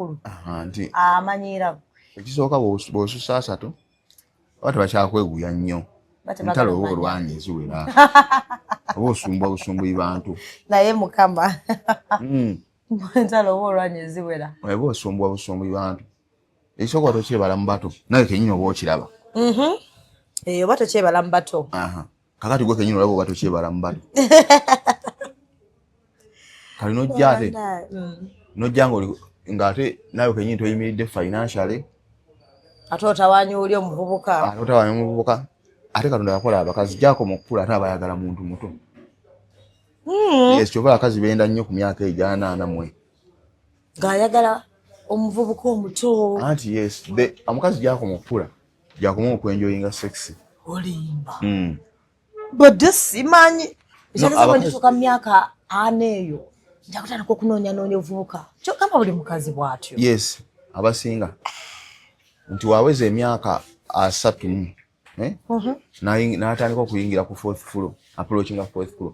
mukulu nti amanyira ekisooka bw'osusa asatu oba tebakyakwegulya nnyo ntalo oba olwanya eziwera oba osumbwa bantu naye mukama ntalo oba olwanya eziwera oba osumbwa bantu ekisooka tokyebala mu bato naye kenyini oba okiraba oba tokyebala mu bato kakati gwe kenyini olaba oba tokyebala mu bato kali nojja ate nojja ng'ate nawe kenyini toyimiridde financially ate otawaanya oli omuvubuka ate Katonda yakola abakazi gyako mu kkula ate abayagala muntu muto yes kyova abakazi benda nnyo ku myaka ej'80 ng'ayagala omuvubuka omuto anti yes omukazi gyako mu kkula gyakomu okwenjoyinga sexy olimba bade simanyi ekitegeeza bwe ndituuka mu myaka 4 eyo nja kutandika okunoonya obuvubuka kyokamba buli mukazi bw'atyo yes abasinga nti waweza emyaka 3 n'atandika okuyingira ku 4th floor approachinga 4th floor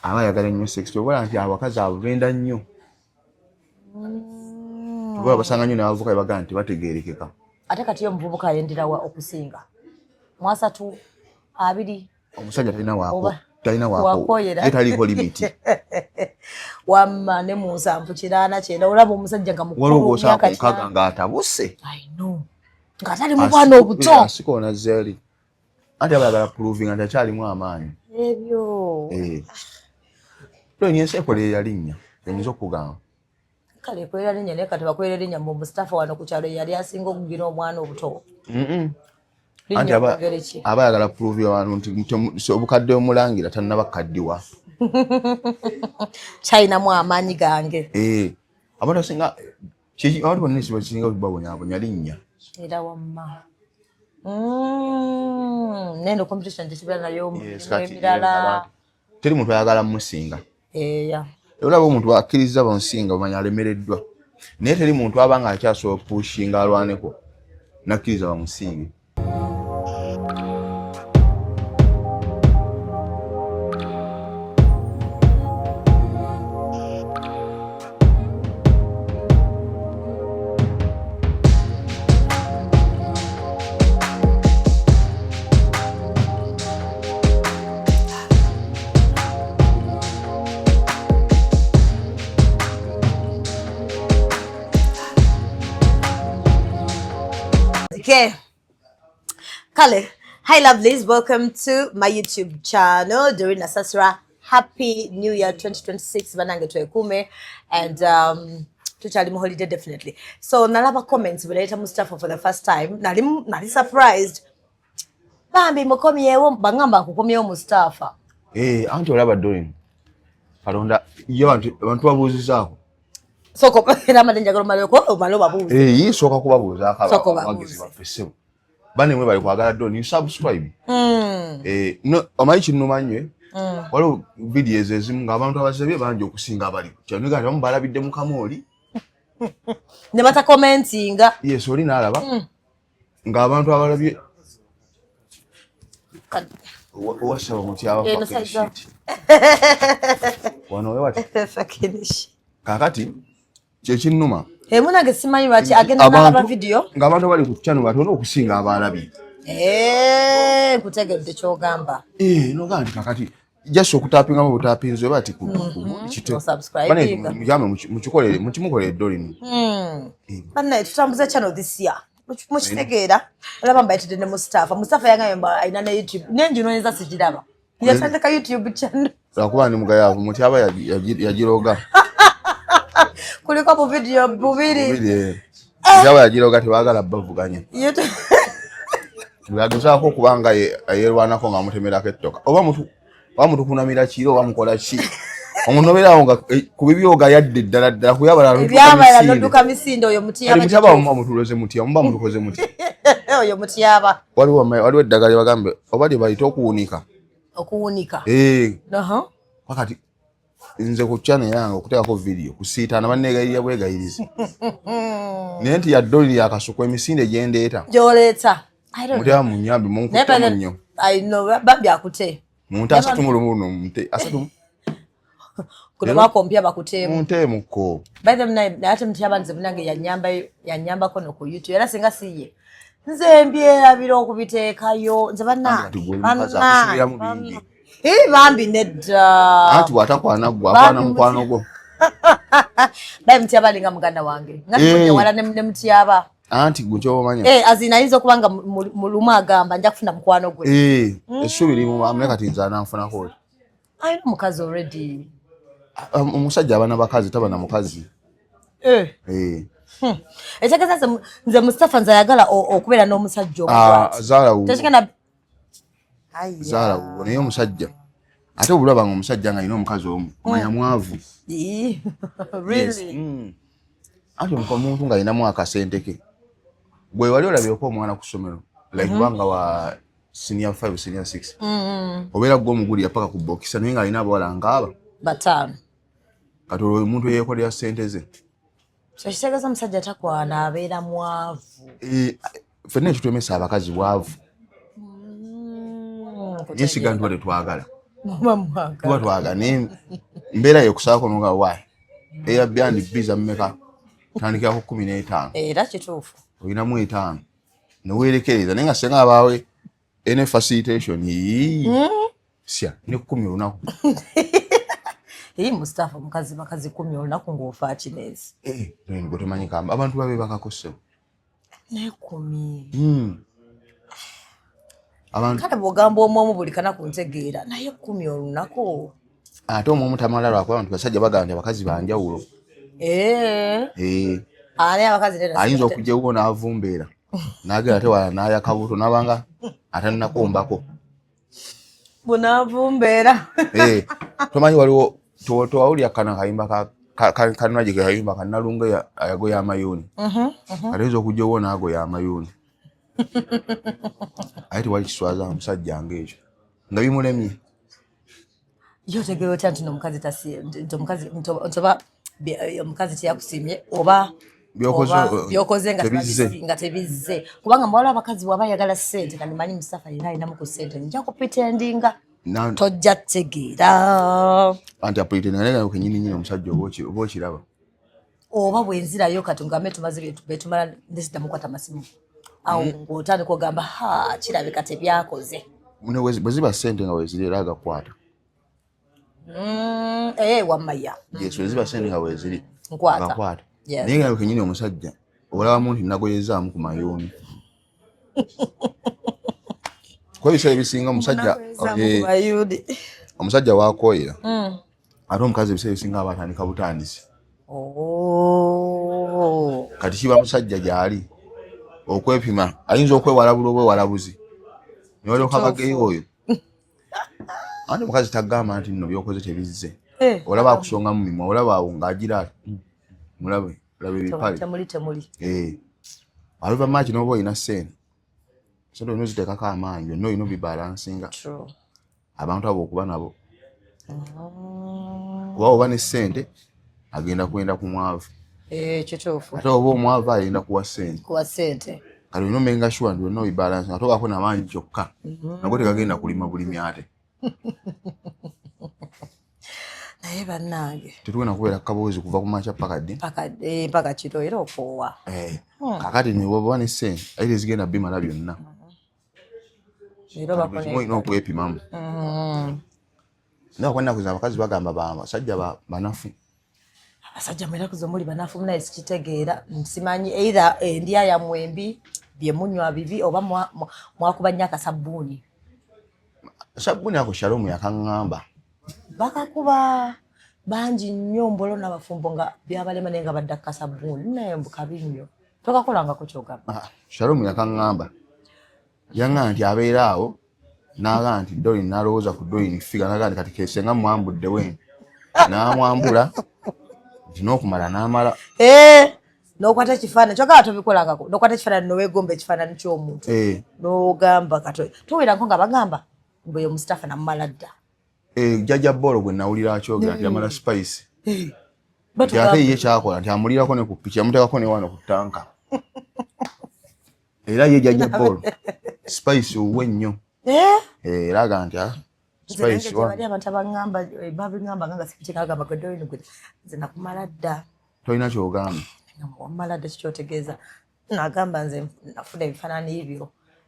aba ayagala nnyo sex obola nti abakazi abo benda nnyo obola basanga nnyo n'abavubuka bebagaa nti bategeerekeka ate kati omuvubuka ayenderawa okusinga 3 2 omusajja talina waako taliiko limiti wamma ne mu 7 9 10 olaba omusajja nga mukulu waliwo gwosaako nkaga ng'atabuse ng'atali mu bwana obuto sikoona zeeri anti abayagala proving nti akyalimu amaanyi ebyo lweni ensi ekolerera linnya enyinza okugamba kale ekolera linnya naye kati bakolera linnya mu Mustafa wano ku kyalo yali asinga okugira omwana obuto anti abayagala proving abantu nti obukadde omulangira tannabakaddiwa kyayinamu amaanyi gange abantu asinga abantu bonna esi basinga babonyabonya linnya era wamma nendo competition tekibera nayo emirala teri muntu ayagala musinga olaba omuntu akkiriza bamusinga bamanya alemereddwa naye teri muntu aba nga akyasobola pushinga alwaneko nakkiriza bamusinge Okay. Kale, hi lovelies, welcome to my YouTube channel. Doreen Asasra, happy New Year 2026. Banange twekume and tuchali mu holiday definitely. So nalaba comments related Mustafa for the first time. Nali surprised. Bambi mukomyewo bangamba kukomyewo Mustafa. Anti olaba Doreen. Kalonda yo abantu babuuzizaako. Soko era madenjagalo maloko maloba buuzi. Yisoka kubabuuza akaba bagizi bafesebo. Bane mwe bali kwagala Doreen you subscribe. No omayi kinumanywe. Waliwo videos ezimu ng'abantu abasebye banje okusinga abali. Kyano gati bamubalabidde mu Kamoli. Ne bata commentinga. Yes oli nalaba. Ng'abantu abalabye wasaba mutyawa fakinishi. Wano wewati. Fakinishi. Kakati kyekinnuma munange simanyi lwaki agenda n'alaba video ng'abantu bali ku channel batono okusinga abalabi nkutegedde kyogamba noga nti kakati just okutapinga mu butapinzo bati mukimukolere Doreen bannaye tutambuza channel this year mukitegeera olaba mbayitidde ne Mustafa yangamba ayina ne YouTube nenjinoonyeza sigiraba yatandika YouTube channel lwakuba ndi mugayaavu muti aba yagiroga kuliko mu video bubiri yaba yagiroga tebagala bavuganya yagezaako okubanga yerwanako nga mutemerako ettoka oba mutu kunamira kiro oba mukola ki omuntu obeerawo nga ku bibyoga yadde ddala kuyababyabala nodduka misinde oyo mutiyaba mutuloze mutya muba mutukoze mutya oyo mutiyaba waliwo eddagala lyebagambe oba lye bayita okuwunika wakati nze ku channel yange okuteekako video kusiitaana banneegayirira bwegayirizi naye nti ya Doreen yakasuku emisinde gyendeeta gyoleeta mutyaba mu nnyambi munkutamu nnyo byakute muntu 3 mu lumu luno asatu kuno bakompya bakutemu muntemuko by the way ate mutyabanze munange yanyamba kono ku YouTube era singa siye nze mbyerabira okubiteekayo nze bambi nedda anti watakwana gwa akwana mukwano gwo bayi mutyaba linga muganda wange nga wala ne mutyaba anti gwe kyobamanya azina ayinza okubanga mulumu agamba nja kufuna mukwano gwe essubi limu amule kati nze ananfunako ayina omukazi already omusajja abana bakazi tabana mukazi ekitegeeza nze Mustafa nze ayagala okubeera n'omusajja Zara wuwo naye omusajja ate obulaba nga omusajja nga alina omukazi omu manya mwavu ate omuntu nga alinamu akasente ke gwe wali olabyeko omwana ku ssomero like banga wa senior 5 senior 6 obeera gwe omugulira paka ku bokisa naye nga alina abawala ngaaba bataano kati omuntu yeekolera ssente ze kitegeeza omusajja takwana abeera mwavu ffenna ekitwemesa abakazi bwavu nyesiga ntuba tetwagala tuba twagala naye mbeera yokusaako noga waayi eya byandi biza mmeka tandikirako 15 era kituufu olinamu 5 neweerekereza naye nga senga abaawe ene facilitation sya ne 10 olunaku Mustafa mukazi bakazi 10 olunaku ng'ofa kinezi gwe tomanyi kamba abantu babe bakakosebwa ne 10 abantu kale bwogamba omwomu buli kanaku ntegeera naye 10 olunaku ate omwomu tamala lwakuba abantu basajja bagamba nti abakazi banjawulo ani abakazi ayinza okujjawuko n'avumbeera n'agenda ate wala n'ayaka buto n'abanga atannakombako bunaavumbeera tomanyi waliwo towawulya kana kayimba kanwaje kayimba kanalunga ayagoya amayuuni atayinza okujjawo n'agoya amayuuni ate wali kiswaza omusajja ng'ekyo nga bimulemye yo tegero tanti nomukazi omukazi teyakusimye oba byokoze nga tebizze kubanga muwala abakazi bwaba ayagala ssente kandi manyi Mustafa yina ayinamu ku ssente nja kupitendinga tojja tegeera anti apulitenga kenyini omusajja oba okiraba oba bwenzirayo kati ngambe tumaze betumala ndesidamukwata masimu awo ng'otandika ogamba kirabika tebyakoze bwe ziba ssente nga weziri era agakwata wammaya bwe ziba ssente nga weziri agakwata naye nga kenyini omusajja olabamu nti nagoyezaamu ku mayuuni kuba ebiseera ebisinga omusajja wakoyera ate omukazi ebiseera ebisinga aba atandika butandisi kati kiba musajja gy'ali okwepima ayinza okwewalabula oba ewalabuzi niwalyoka bageyo oyo ate omukazi tagamba nti nno byokoze tebizze olaba akusonga mu mimwa olaba awo ng'agira mulabe ebipale aluvammaa kino oba olina ssente sente olina oziteekako amaanyi byonna olina obibalansinga abantu abo okuba nabo kuba oba ne ssente agenda kwenda ku mwavu kituufu ate oba omwavu ayenda kuwa ssente kati olina omenga shuwa nti olina obibalansinga ate obaako n'amaanyi kyokka nago tegagenda kulima bulimi ate naye bannange tetugenda kubeera kaboozi kuva ku makya paka kiro era okoowa kakati niwoba ne ssente aite zigenda bimala byonna olina okwepimamu naye okwennaku zino abakazi bagamba basajja banafu abasajja mweraku zomuli banafu munaye sikitegeera nsimanyi either endya yammwe embi byemunywa bibi oba mwakuba nnyo akasabbuuni sabbuuni ako Shalomu yakaŋŋamba bakakuba bangi nnyo mbolo n'abafumbo nga byabalema naye nga badda kasabbuuni naye mbukabi nnyo tokakolangako kyogamba Shalomu yakaŋŋamba yaŋŋamba nti abeera awo n'agamba nti Dolly n'alowooza ku Dolly figa n'agamba nti kati kesenga mwambudde we n'amwambula nti n'okumala n'amala n'okwata ekifaananyi kyogala tobikolangako n'okwata ekifaananyi n'oweegomba ekifaananyi ky'omuntu n'ogamba kato tuwirako nga bagamba mbwe Mustafa namumala dda jjajja Bolo gwe nawulira akyogera nti yamala Spice nti ate ye kyakola nti amulirako ne ku piki yamuteekako ne wano ku ttanka era ye jjajja Bolo Spice owuwe nnyo era aga nti spice bali abantu abangamba babingamba nga sikitingagamba godoino gwe nze nakumala dda tolina kyogamba wamala dda kikyotegeeza nagamba nze nafuna ebifaananyi ebyo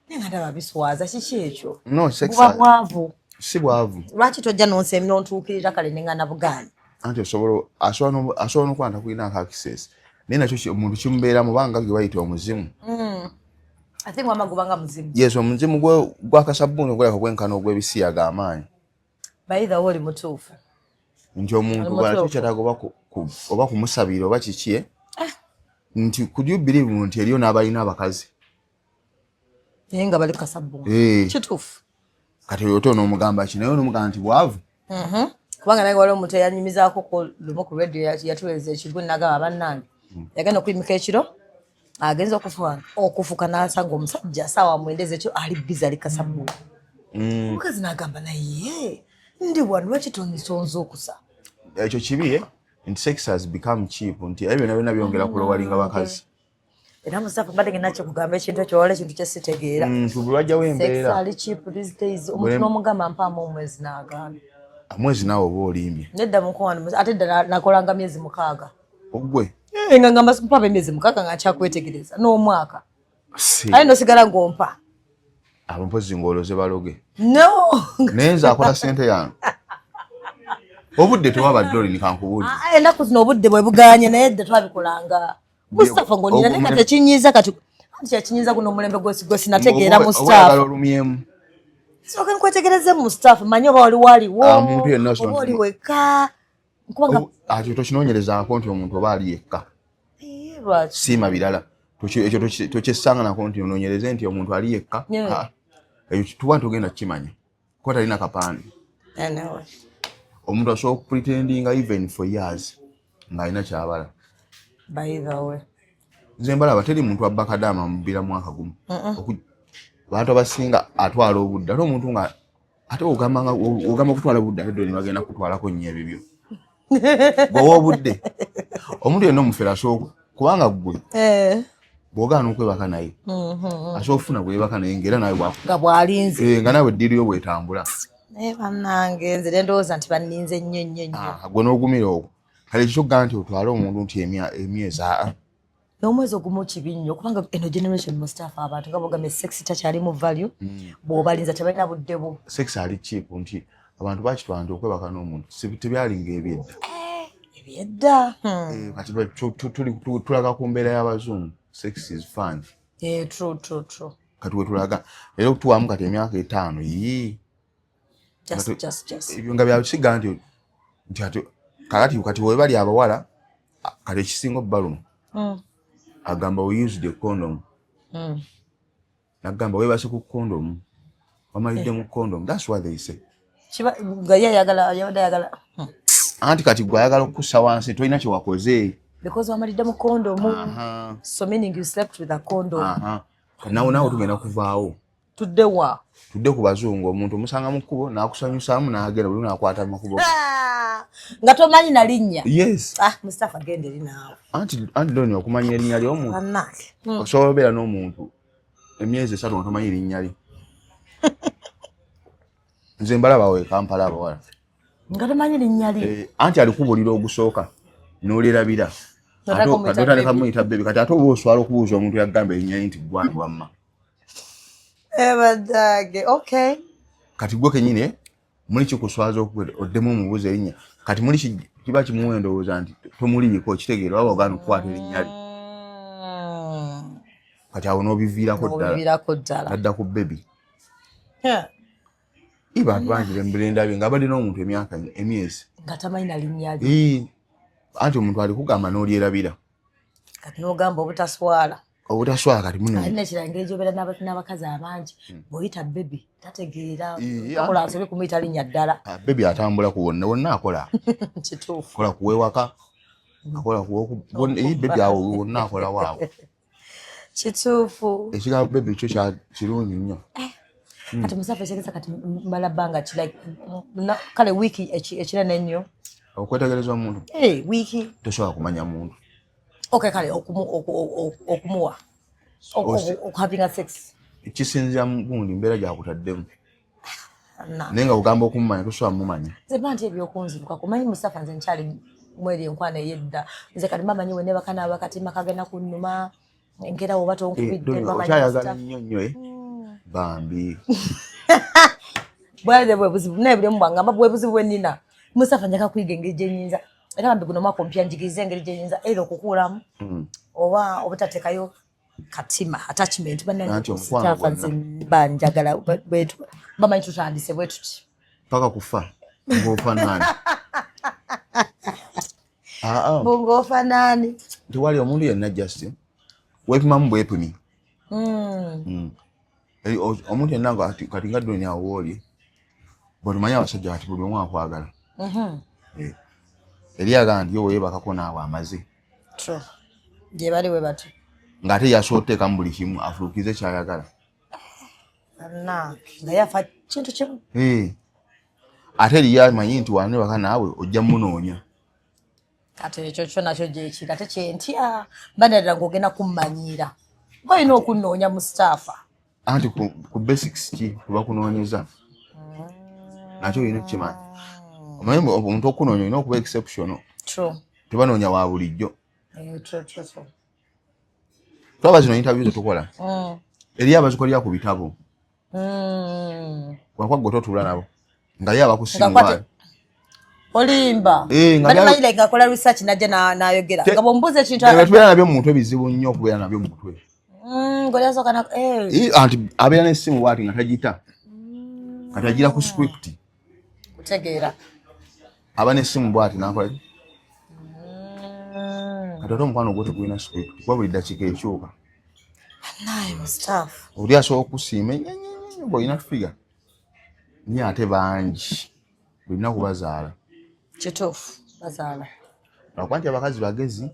naye nga ndaba biswaza kiki ekyo no buba bwavu si bwavu lwaki tojja nonsemi nontuukirira kale nengana bugaani anti asobola nokwanta kulina akaakisesi naye nakyo omuntu kimubeeramu banga ge bayita omuzimu ate ngwama gubanga muzimu yes omuzimu gwakasabbuuni oguleka gwenkana ogw'ebisiya ag'amaanyi bayitha oli mutuufu nti omuntu bwalakyo kyetaaga oba kumusabira oba kiki nti could you believe nti eriyo n'abalina abakazi naye nga bali kasabbuuni kituufu kati oyo otonoomugamba ki naye onomugamba nti bwavu kubanga naye waliwo omuntu eyanyumizaako lumu ku radio yatuweereza ekigu nagamba bannange yagenda okuyimika ekiro agenza okufuka n'asanga omusajja saawa mwendeze ekyo ali bizi ali kasabbuuni omukazi n'agamba naye ndi wano lwaki tonsonza okusa ekyo kibi nti sex has become cheap nti ebyo byonna byonna byongera kulowalinga bakazi era Mustafa mbadde ngenakyo kugamba ekintu ekyo wala ekintu kyesitegeera lwajjawo embeera sex ali cheap these days omuntu n'omugamba mpaamu omwezi n'agaana mwezi naawe oba olimbye nedda mukwano ate dda nakolanga myezi 6 ogwe nga ngamba mpapa emyezi 6 nga kyakwetegereza n'omwaka aye nosigala ng'ompa abo mpozi ng'oloze baloge no naye nze akola ssente yange obudde tewabadde oli nikankubuulire ennaku zino obudde bwe buganye naye dda twabikolanga Mustafa ng'onira naye kati ekinyiiza kati kyakinyiiza guno omulembe gwesi nategeera Mustafa olumyemu soka nkwetegereze Mustafa manyi oba oli waliwo oba oli wekka ati tokinoonyerezaako nti omuntu oba ali yekka siima birala ekyo tokyessanga nako nti onoonyereze nti omuntu ali yekka ekyo tuba togenda kukimanya kuba talina kapande omuntu asobola okupretendinga even for years ng'alina kyabala nze mbalaba teri muntu abba kadaama mubira mwaka gumu abantu abasinga atwala obudde ate omuntu nga ate ogamba kutwala obudde ate doni bagenda kutwalako nnyo ebibyo gwewa obudde omuntu yenna omufere asobola kubanga gwe bw'ogaana okwebaka naye asobola okufuna bwebaka naye ng'era nawe nga bw'alinze nga nawe eddiriyo bw'etambula naye bannange nze ndowooza nti banninze nnyo gwe n'ogumira ogwo kale ekikyoggamba nti otwale omuntu nti emyezi n'omwezi ogumu kibi nnyo kubanga eno generation Mustafa abantu nga bogambye sex takyali mu value bw'obalinza tebalina budde bwo sex ali cheap nti abantu bakitwala nti okwebaka n'omuntu tebyalinga ebyedda kati tulaga ku mbeera y'abazungu sex is fun true kati wetulaga era okutuwamu kati emyaka 5 ebyo nga byakisiga nti kati webali abawala kati ekisinga obbalumu agamba we use the condom nagamba webase ku condom wamalidde mu condom that's what they say nga yayagala anti kati gwe ayagala okussa wansi tolina kye wakoze because wamalidde mu condom so meaning you slept with a condom nawe tugenda kuvaawo tudde ku bazungu omuntu omusanga mu kkubo n'akusanyusaamu n'agenda buli n'akwata makubo nga tomanyi na linnya yes Mustafa genda eri naawe anti doni okumanya erinnya ly'omuntu osobola obeera n'omuntu emyezi 3 nga tomanyi linnya lye nze mbalaba we Kampala abawala nga tomanyi linnya lye anti alikubulira ogusooka n'olyerabira atotandika muyita bebi kati ate oba oswala okubuuza omuntu yagamba erinnya lye nti gwani wamma ebadage okay kati gwe kenyine muli kikuswaza oddemu omubuuza erinnya kati muli kiba kimuwa endowooza nti tomuliiko kitegeera waba ogaana okukwata erinnya lye kati awo n'obiviirako ddala adda ku bebi bantu bangi bembirendabye nga badde n'omuntu emyezi nga tamanyi na linnya lye anti omuntu alikugamba n'olyerabira kati n'ogamba obutaswala kati muno alina ekiranga ejobeera n'abakazi abangi bw'oyita bebi tategeera akola asobe kumuyita linnya ddala bebi atambula ku wonna akola kituufu akola kuwewaka akola bebi awo wonna akola waawo kituufu ekigamba bebi kyo kirungi nnyo kati Mustafa ekitegeeza kati mbala bbanga ki like kale wiiki ekirene ennyo okwetegereza omuntu wiiki tosobola kumanya muntu okay kale okumuwa okuhavinga sex kisinzira mugundi mbeera gyakutaddemu nenga ugamba okumanya tuswa mumanya zebanti ebyokunziruka kumanyi Mustafa nze nkyali mweri enkwana eyedda nze kati bamanyi wene bakana bakati makagenda kunnuma engera oba tonkubidde bakyayagala nnyo bambi bwaze bwebuzibu naye buli mbwanga bwebuzibu bwenina Mustafa njaka kuyiga engeri gyenyinza era bambi guno mwaka ompya njigiriza engeri gyenyinza era okukuulamu oba obutatekayo katima attachment Mustafa nze banjagala bwetu bamanyi tutandise bwe tuti paka kufa ngofa nani bongofa nani tiwali omuntu yenna just wepimamu bwepimi omuntu yenna nga kati nga ddoni awooli bwetumanya abasajja kati buli omu akwagala eri agamba nti yo weebakako naawe amaze gye bali we bati ng'ate yasobola okuteekamu buli kimu afulukize kyayagala nga yafa kintu kimu ate eriyo amanyi nti wane baka naawe ojja munoonya kati ekyo kyo nakyo gyekiri ate kyentya mbanadira ng'ogenda kummanyiira olina okunnoonya Mustafa anti ku basics ki kuba kunoonyeza nakyo olina okukimanyi omanyi omuntu okunoonya olina okuba exceptional tebanoonya wa bulijjo twaba zino interview zetukola eriyo abazikolera ku bitabo wakwagga ototula nabo nga ye abakusinga olimba balimayire ngakola research najja nayogera nga bombuza ekintu tubeera nabyo mu mutwe bizibu nnyo okubeera nabyo mu mutwe anti abeera n'essimu bwati nga tagita kati agira ku script kutegeera aba n'essimu bwati nakola kati ate omukwano gwo tegulina script kuba buli ddakiika ekyuka naye Mustafa oli asobola okusiima bwolina figa niye ate bangi bulina kubazaala kituufu bazaala lwakuba nti abakazi bagezi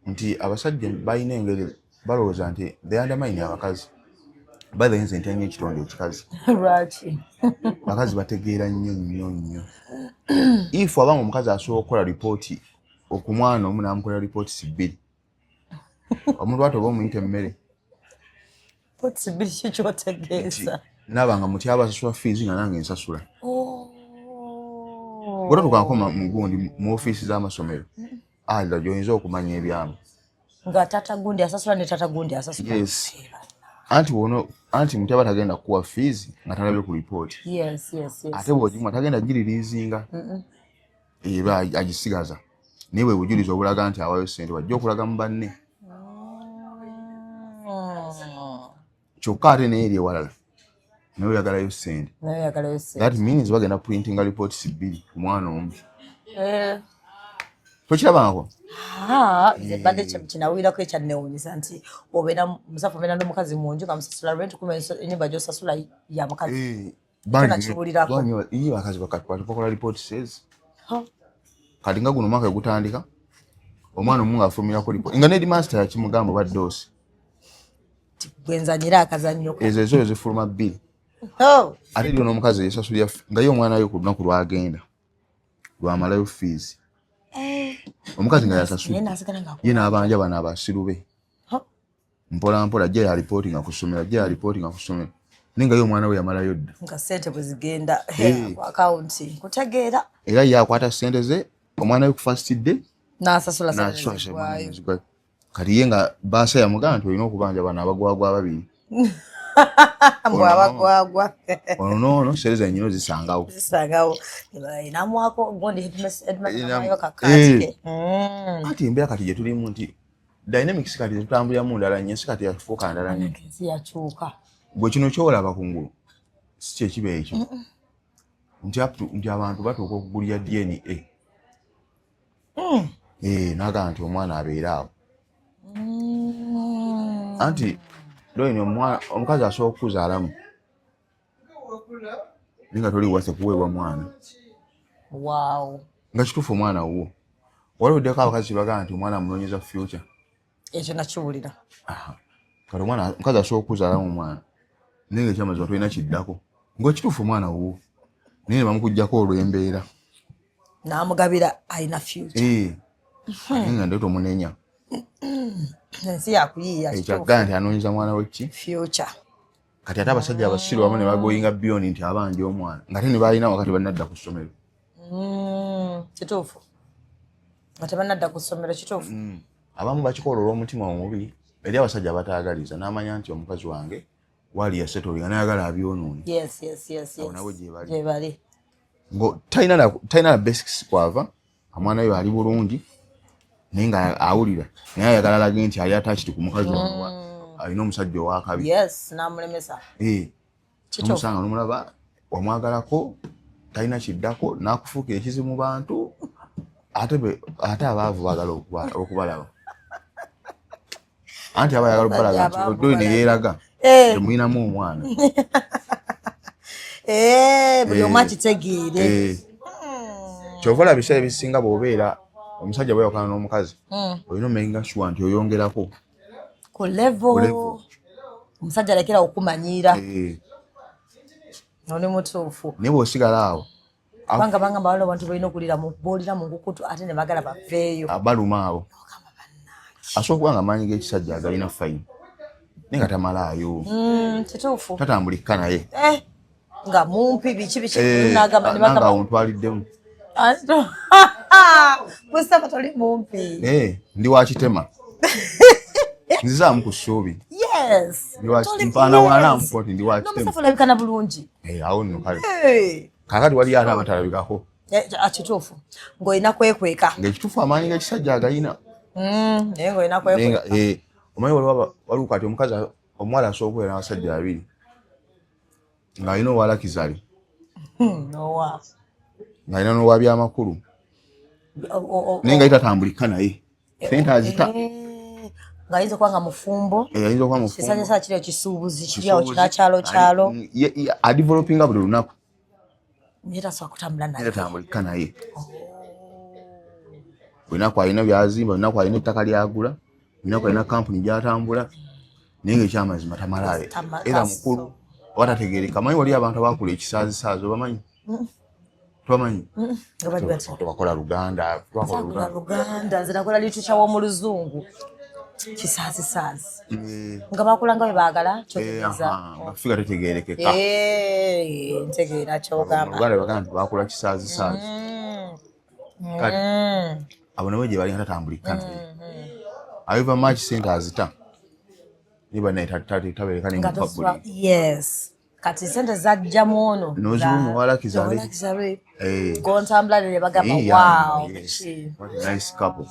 nti abasajja balina engeri balowooza nti they undermine abakazi bathe nze ntya nnyo ekitonde ekikazi lwaki abakazi bategeera nnyo ifu abanga omukazi asobola okukola ripooti okumwana omu n'amukolera ripooti 2 omuntu ate oba omuyita emmere ripooti 2 kikyotegeeza nabanga mutyaba asasula fees nga nange nsasula bwera tukankoma mugundi mu ofiisi z'amasomero alira gy'oyinza okumanya ebyamu nga tata gundi asasula ne tata gundi asasula anti mutyaba tagenda kuwa fees nga talabye ku ripooti ate bw'ogimwa tagenda giririizinga era agisigaza naye bwe bujulizi obulaga nti awayo ssente wajja okulaga mu banne kyokka ate naye eri ewalala naye oyagalayo ssente that means bagenda printinga reports 2 ku mwana omu tokirabangako badde kinawulirako ekyannewuunyisa nti obeera Mustafa obeera n'omukazi mu nju nga musasula rent kuma ennyumba gy'osasula ya mukazi nakiwulirako iyo bakazi bakola reports kati nga guno mwaka gutandika omwana omu ng'afumirako report nga nedi master yakimugamba oba doosi gwenzanyira akazannyo ezo zifuluma 2 ate eriyo n'omukazi yesasulira nga ye omwana we ku lunaku lwagenda lwamalayo fees omukazi nga yasasula ye n'abanja bano abasiru be mpola mpola ajja ya reportinga ku ssomero naye nga ye omwana we yamalayo dda nga ssente bwe zigenda ku akawunti kutegeera era ye akwata ssente ze omwana we ku first day n'asasula kati ye nga baasa yamugamba nti olina okubanja bano abagwagwa 2 abagwagwa ono sereza nnyino zisangawo namwako gondi headmaster kakatike ati embeera kati gye tulimu nti dynamics kati zetutambuliramu ndala nnyo si kati yafuuka ndala nnyo yakyuka gwe kino kyolaba kungulu si kyekiba ekyo nti abantu batuuka okugulira DNA naga nti omwana abeera awo anti loini omukazi asobola okukuzaalamu naye nga toli wase kuweebwa mwana nga kituufu omwana wuwo waliweddeko abakazi bagamba nti omwana amunoonyeza future ekyo nakiwulira kati omukazi asobola okukuzaalamu omwana naye nga ekyamazima tolina kiddako nga kituufu omwana wuwo naye bamukuggyako olw'embeera n'amugabira alina future naye nga ndeeta omunenya ensi yakuyiiya ekyagaa nti anoonyeza mwana we ki future kati ate abasajja abasiru abamu ne bagoyinga byoni nti abanja omwana nga ne balina wakati banadda ku ssomero. Kituufu nga tebanadda ku ssomero kituufu. Abamu bakikola olw'omutima omubi eri abasajja abataagaliza n'amanya nti omukazi wange wali yasetolinga n'ayagala abyonoonye. Abo nabo gye bali. Talina na basics kwava omwana we ali bulungi naye nga awulira naye ayagala alage nti ali attached ku mukazi wange alina omusajja ow'akabi. N'amulemesa. Omusanga n'omulaba wamwagalako talina kiddako n'akufuukira ekizi mu bantu ate abaavu baagala okubalaba. Anti aba ayagala okubalaga nti oddoli ne yeeraga temulinamu omwana. Buli omu akitegeere. Kyova olaba ebiseera ebisinga bw'obeera omusajja bw'ayawukana n'omukazi olina omenga sure nti oyongerako ku level omusajja alekera okumanyiira. Oli mutuufu. Naye bw'osigala awo kubanga bagamba waliwo abantu balina boolira mu nkukutu ate ne bagala baveeyo. Baluma abo asobola okuba nga amaanyi g'ekisajja agalina fayini naye nga tamalaayo. Kituufu. Tatambulika naye nga mumpi biki n'agamba ne bagamba ontwaliddemu. Musaba toli mumpi. Ndi wa kitema nzizaamu ku ssuubi. Mpaana waanamu koti ndi wa kitema. N'omusafu olabikana bulungi. Awo nno kale kaakati waliyo ate abatalabikako. Kituufu ng'olina kwekweka. Ng'ekituufu amaanyi g'ekisajja agalina. Naye ng'olina kwekweka. Omanyi waliwo kati omukazi omuwala asobola okubeera n'abasajja babiri ng'alina owala kizali ng'alina n'owa byamakulu naye nga tatambulika naye sente azita ng'ayinza okuba nga mufumbo. Ayinza okuba mufumbo. Kisanja saa kiri ekisuubuzi kiri awo kinakyalo. Adevelopinga buli lunaku. Naye tasobola kutambula naye. Tatambulika naye. Lunaku alina byazimba, lunaku alina ettaka lyagula, lunaku alina kampuni gy'atambula naye ng'ekyamazima tamalaayo. Era mukulu watategeereka. Amanyi wali abantu abaakula ekisaazisaazi obamanyi? Tubamanyi? Tubakola Luganda. Nze nakola literature w'omu Luzungu. Kisaazisaazi. Nga baakulanga bwe baagala kyotegeeza. Figa tetegeerekeka. Ntegeera ky'ogamba. Luganda bagamba nti baakula kisaazisaazi. Kati abo nabo gye bali nga tatambulika naye. Ayiva maaki sente azita. Niba naye tabeereka ne mu public. Kati sente zajjamu ono. N'ozimu muwala kizale. Gontambula ne bagamba wow. What a nice couple.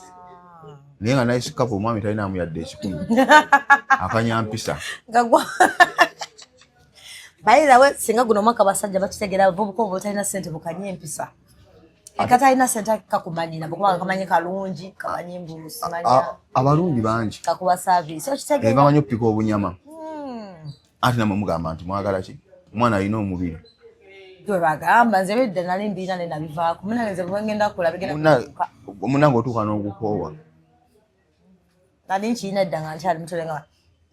Naye nga nice couple omwami talinaamu yadde ekikumi. Akanyampisa. Bayirawe singa guno omwaka basajja bakitegeera bubuko obutalina ssente bukanye empisa. Katalina ssente kakumanyira kubanga kamanyi kalungi kamanyi mbuusi manya. Abalungi bangi. Kakuba service. Okitegeera. Bamanyi okupika obunyama. Ate namwe mugamba nti mwagala ki? Omwana alina omubiri. Gwe bagamba nze bedde nali mbina ne nabivaako. Munange bwe ngenda kula bigenda. Munange otuuka n'ogukoowa. Nali nkiyina edda nga nkyali mutole nga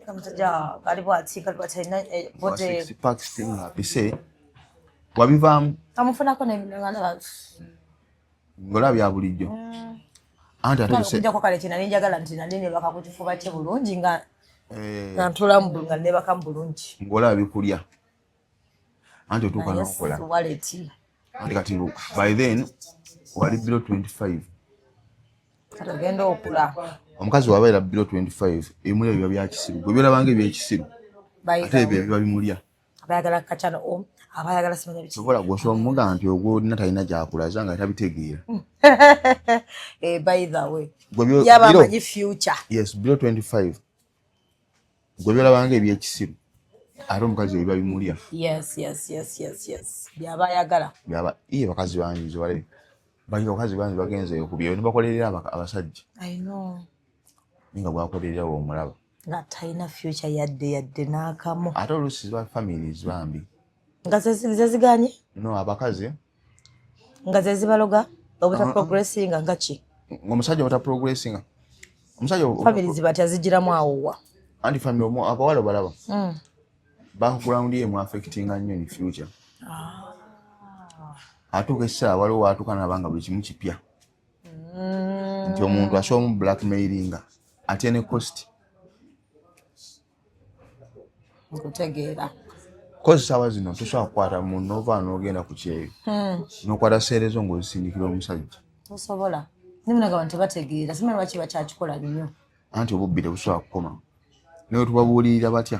kamusajja kalibu atalina bote. Six packs thing apise. Wabivaamu. Amufunako n'ebintu ngola bya bulijjo. Anti ate se. Kujja kwa kale kina ninjagala nti nali ne bakakutufuba kye bulungi nga ntula mu nga ne bakam bulungi. Ngola bikulya. Anti otuuka n'okola. Anti kati by then wali below 25. Kati ogenda okula. Omukazi wabaira below 25 ebimulya biba bya kisiru. Gwe byolabanga ebyekisiru. Ate ebyo biba bimulya. Abayagala kachano abayagala simanya biki. Sobola gwoso muga nti ogwo talina gyakulaza nga tabitegeera. By the way. Yaba manyi future. Yes, below 25. Gwe byolabanga ebyekisiru. Ate omukazi biba bimulya. Yes. Byabayagala. Bakazi bangi zowale. Bangi bakazi bangi bagenze okubyeyo ne bakolerera abasajja. I know. Ninga bwakolerera omulaba. Nga talina future yadde n'akamu. Ate oluusi ba families bambi. Nga zeziganye? No, abakazi. Nga zezibaloga obuta progressing nga ki? Omusajja obuta progressing. Omusajja families batya zijiramu awowa. Anti family abawala balaba. Background ye mu affecting nnyo in future. Atuuka essaawa waliwo waatuuka n'abanga buli kimu kipya. Nti omuntu asobola mu blackmailinga ate ne cost. Nkutegeera. kozi sawa zino tosobola kukwata muntu n'ova n'ogenda ku kyeyo n'okwata seerezo ng'ozisindikira omusajja tosobola nimunaga abantu tebategeera simanyi lwaki bakyakikola nnyo anti obubbi tebusobola kukoma naye tubabuulirira batya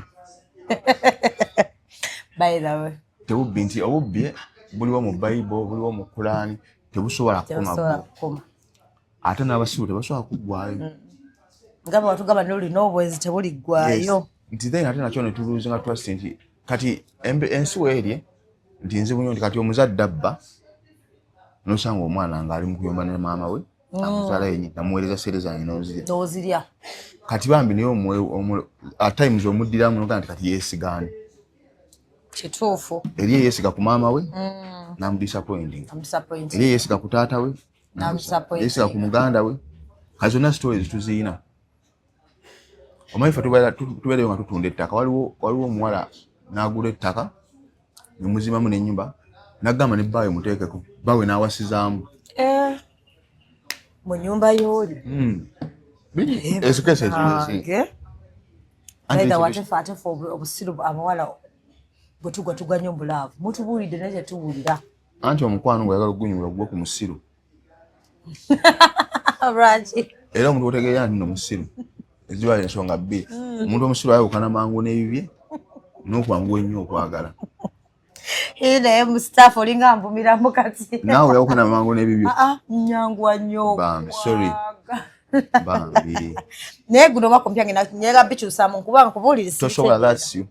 by the way tebubbi nti obubbi buliwo mu Bayibuli buliwo mu Kulaani tebusobola kukoma ate n'abasiru tebasobola kuggwayo nga bwe watugamba n'olina obwezi tebuliggwayo nti then ate nakyo ne tuluuza nga twasite nti kati ensi weerye nti nzibu nnyo nti kati omuzadde abba n'osanga omwana ng'ali mu kuyomba ne maama we amuzaala yennyini namuweereza seere zange n'ozirya kati bambi naye at times omuddiramu nogaa nti kati yeesigaani kituufu eri yeesiga ku maama we n'amudisappointing eri yeesiga ku taata we yeesiga ku muganda we kati zonna stories tuziina omanyi ffe tubeereyo nga tutunda ettaka waliwo omuwala n'agula ettaka nemuzimamu n'ennyumba n'agamba ne bbaawe muteekeko bbaawe n'awasizaamu mu nnyumba y'oli ekikese aitha watefe atefe obusiru abawala bwe tugwa tugwa nnyo bulaavu mutubuulidde naye tetuwulira anti omukwano gwayagala okugunyula gugwe ku musiru era omuntu otegeera nti no musiru eziba ensonga bbiri omuntu omusiru ayawukana mangu n'ebibye n'okwanguwa ennyo okwagala naye mustaafu olinga nvumiramu kati naawe oyawukana mangu n'ebibyo nyanguwa nnyo bambi sorry bambi naye guno bakumpya ngenda bikyusaamu nkuba nkubuulirisa tosobola that's you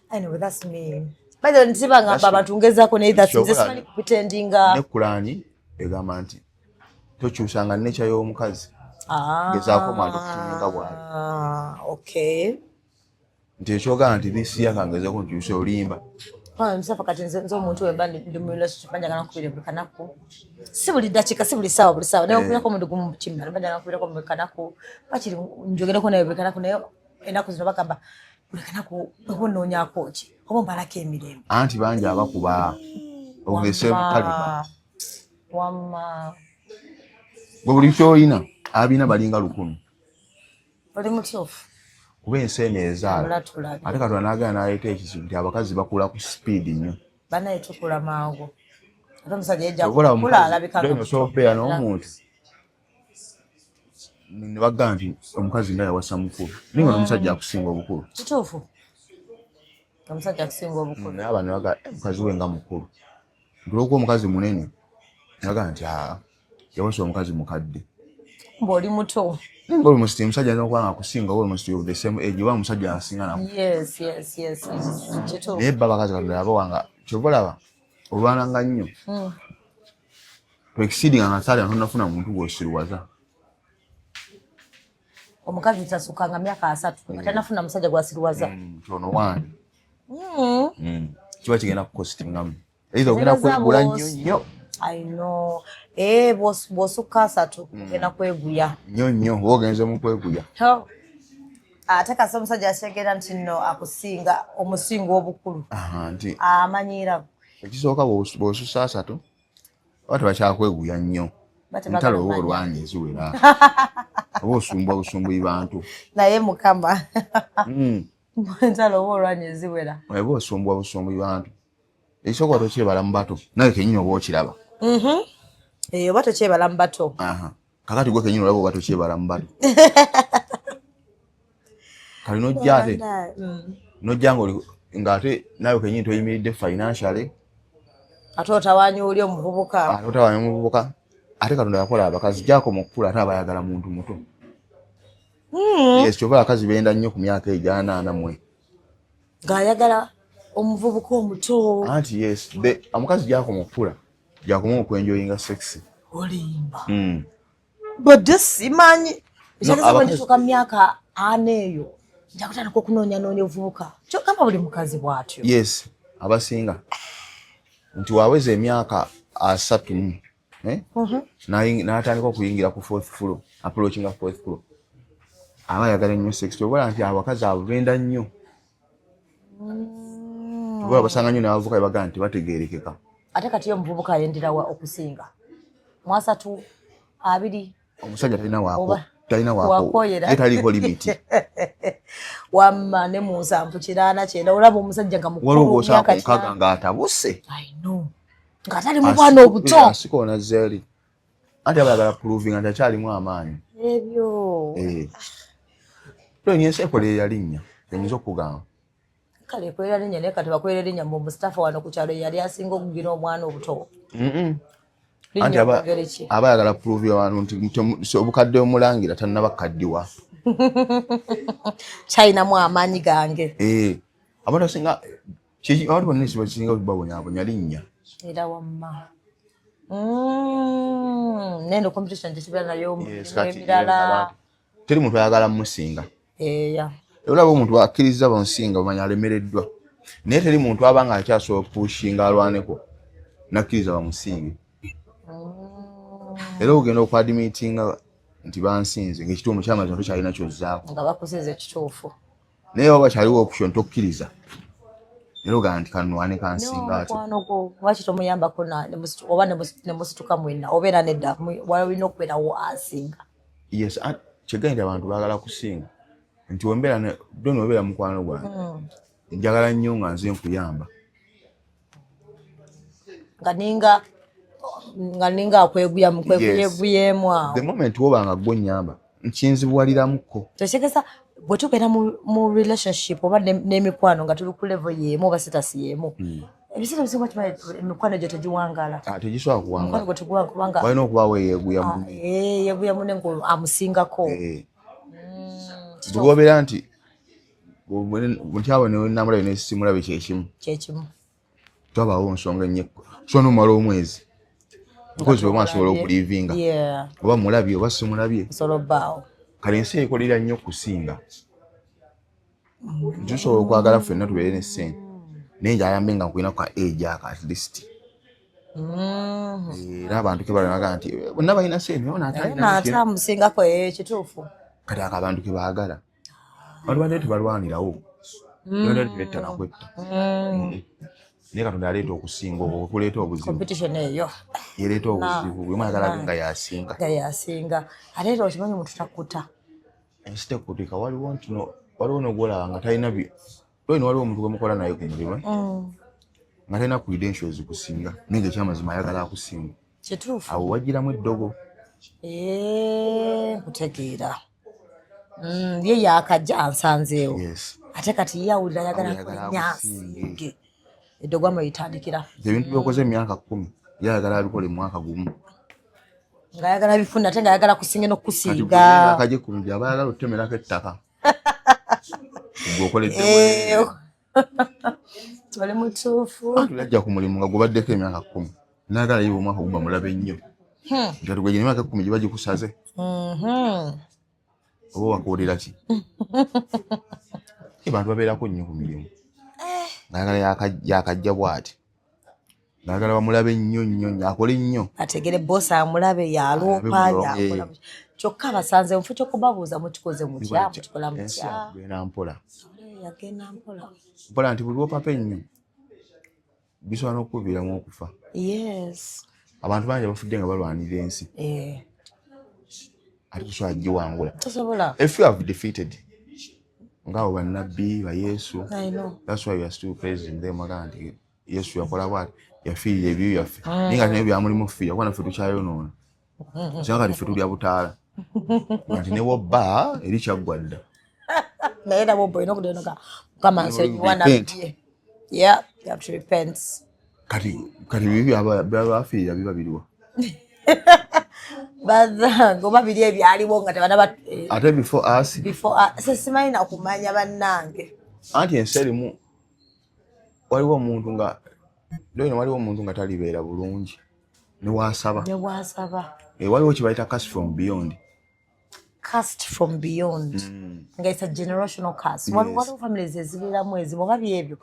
anyway that's me by the way ntiba ngamba abantu ngezaako naye that's me simanyi kupretendinga ne Kulaani egamba nti tokyusanga nature y'omukazi gezaako mwantu okutuminga bwali okay nti ekyogamba nti lisiyaka ngezaako nkyuse olimba msafa kati nze omuntu wemba ndi mu relationship banjagala nkubire buli kanaku si buli dakiika si buli ssaawa naye okubirako omuntu gumu kimala banjagala nkubirako buli kanaku bakiri njogereko naye buli kanaku naye ennaku zino bagamba buli kanaku obonoonyaako ki oba mbalako emirembe anti bangi abakuba ogese kalima wamma gwe buli kyolina abina balinga 100 oli mutuufu kuba ensi eno ezaala ate Katonda n'agenda n'aleeta ekizibu nti abakazi bakula ku sipiidi nnyo banaye tukula mangu ate omusajja yajja kukula alabikaobeera n'omuntu ne bagamba nti omukazi nga yawasa mukulu naye nga n'omusajja akusinga obukulu kituufu omusajja akusinga obukulu naye abantu baga omukazi we nga mukulu nti olwokuba omukazi munene nabaga nti yawasa omukazi mukadde ng'oli muto ng'oli musiti omusajja ayinza okuba nga akusinga oba omusiti of the same age oba omusajja asinga naku naye bba abakazi Katonda yabawanga kyova olaba olwananga nnyo twekisiidinga nga saali tonafuna muntu gw'osiruwaza omukazi tasukanga myaka 3 atanafuna musajja gwasiruwaza kyono wange kiba kigenda kukositingamu eitha ogenda kwegula nnyo I know bw'osukka 3 ogenda kweguya nnyo oba ogenze mu kweguya ate kasi omusajja akyegera nti nno akusinga omusinga obukulu nti amanyiira ekisooka bw'osusa 3 oba tebakyakweguya nnyo ntalo oba olwanyi eziwera oba osumbwa busumbuyi bantu naye mukama ntalo oba olwanyi eziwera oba osumbwa busumbuyi bantu ekisooka tokyebala mu bato naye kenyini oba okiraba oba tokyebala mu bato kakati gwe kenyini olaba oba tokyebala mu bato kali nojja ate nojja ng'ate nawe kenyini toyimiridde financially ate otawaanya oli omuvubuka ate Katonda yakola abakazi gyako mu kukula ate abayagala muntu muto yes kyova abakazi benda nnyo ku myaka ej'40 ng'ayagala omuvubuka omuto anti yes omukazi gyako mu kukula gyakomu okwenjoyinga sexy olimba badde simanyi ekitegeeza bwe ndituuka mu myaka 4 eyo nja kutandika okunoonya obuvubuka kyogamba buli mukazi bw'atyo yes abasinga nti waweza emyaka 3 n'atandika okuyingira ku 4th floor approachinga 4th floor aba ayagala nnyo sex obola nti abakazi abo benda nnyo obola basanga nnyo n'abavubuka bebagaa nti bategeerekeka ate kati yo omuvubuka ayenderawa okusinga 3 2 omusajja talina waako taliiko limiti wamma ne mu nsanvu kiraana kyenda olaba omusajja nga mukulu myaka nkaga ng'atabuse. I know ng'atali mu bwana obuto asikoona zeeri anti abayagala proving nti akyalimu amaanyi ebyo ensi ekolera yalinnya eyinza okugamba kale ekolera linnya naye kati bakolera linnya mu Mustafa wano ku kyalo yali asinga okugira omwana obuto anti abayagala proving abantu nti obukadde omulangira tannabakaddiwa kyayinamu amaanyi gange abantu asinga abantu bonna esi basinga babonyabonya linnya era wamma nendo competition tekibeera nayo emirala teri muntu ayagala musinga olaba omuntu akkiriza bamusinga bamanya alemereddwa naye teri muntu abanga akyasobola pushinga alwaneko nakkiriza bamusinge era ogenda okwadimitinga nti bansinze ng'ekitundu ky'amazima tokyalina kyozzaako nga bakusinze ekituufu naye oba kyaliwo option tokkiriza era ogaa nti kanwane kansinga ati lwaki tomuyambako oba ne musituka mwenna obeera nedda walina okubeerawo asinga yes kyegayi nti abantu baagala kusinga nti wembeera doni webeera mukwano gwange njagala nnyo nga nze nkuyamba nga ninga akweguyemu awo the moment wobanga gwonyamba nkinzibuwaliramuko tekigeza bwe tubeera mu relationship oba n'emikwano nga tuli ku level yeemu oba sitasi yeemu ebiseera bisinga kimanyi emikwano gyo tegiwangala tegisobola kuwangala gwe teguwanga kubanga walina okubaawo yeeguya mune amusingako bwe wabeera nti ntyabo nenamulabe nesimulabe kyekimu twabaawo nsonga ennyekko so nomala omwezi because bwe mwasobola okulivinga oba mulabye oba simulabye kale ensi ekolera nnyo okusinga tusobola okwagala ffenna tubeere n'essente naye njayambe nga nkulina ka age aka at least era abantu ke balaga nti bonna balina ssente natamusingako kituufu kati ako abantu ke baagala abantu bande tebalwanirawo bande tebetta nakwetta naye katonda aleeta okusinga okuleeta obuzibu yereeta obuzibu bwe mwagala nga yasinga ate era okimanyi omuntu takuta ensi tekutika waliwo nogwolaba nga talina waliwo omuntu gwemukola naye ku mulimu nga talina credentials kusinga naye nga ekyamazima ayagala akusinga kituufu awo wagiramu eddogo nkutegeera ye yakajja ansanzeewo ate kati ye awulira ayagala kunyansinge eddogo amuyitandikira ebintu byokoze emyaka 10 yayagala abikole mwaka gumu ng'ayagala bifuna ate ng'ayagala kusinga n'okukusinga akaje kulungi aba ayagala otemerako ettaka gwokoledde toli mutuufu tulajja ku mulimu nga gubaddeko emyaka 10 naagala yiwe omwaka guba mulabe nnyo nga tugwegena emyaka 10 giba gikusaze oba wakuwulira ki abantu babeerako nnyo ku mirimu naagala yakajja bw'ati naagala bamulabe nnyo akole nnyo ategere bosi amulabe yaloopa yakola kyokka abasanze mufu kyokubabuuza mukikoze mutya mukikola mutya yagenda mpola nti buli lwopapa ennyo bisobola n'okuviiramu okufa abantu bangi abafudde nga balwanira ensi ate tusobola giwangula if you have defeated ngabo bannabbi ba Yesu that's why you are still praising them nti Yesu yakola bwati yafiirira ebyo yaffe naye nga naye byamulimu fiira kuba naffe tukyayonoona kyanga kati ffe tulya butaala nti ne wobba eri kyaggwa dda naye era bobba olina okudenoga mukama nsonyiwanabye you have to repent kati bibi byabafiirira biba biriwa bazange oba biri ebyaliwo nga tebana ate before us simanyi nakumanya bannange anti ensi erimu waliwo omuntu nga talibeera bulungi newasaba waliwo kibayita cast from beyond nga it's a generational cast waliwo families ezibeeramu ezimu oba byebyo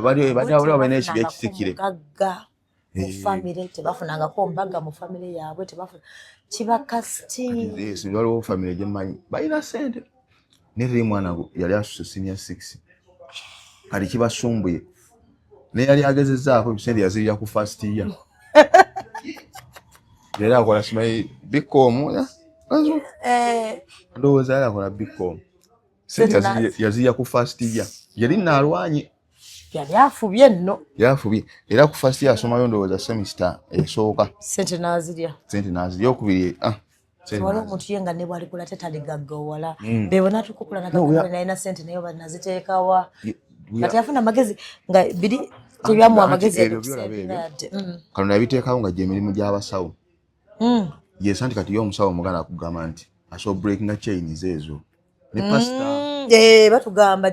balina ekibi ekisikire mu family tebafunangako mbaga mu family yaabwe kiba kasiti waliwo family gyemanyi balina sente naye teri mwana yali asuse senior 6 kati kibasumbuye naye yali agezezaako ebisente yazirya ku first year era akola simanyi bikomu ndowooza yali akola bikomu yaziya ku first year yali nalwanye yali afubye nno yafubye era ku first year asomayo ndowooza semester esooka sente nazirya okubiri waliwo omuntu yenga ne bwalikula tetaligaggawala bebona tukukula nalina sente naye banaziteekawa kati yafuna amagezi nga biri tebyamuwa amagezi kalonda yabiteekawo nga gyemirimu gy'abasawo yes anti kati yo omusawo omuganda akugamba nti asobola breaking chains ezo ne pastor batugamba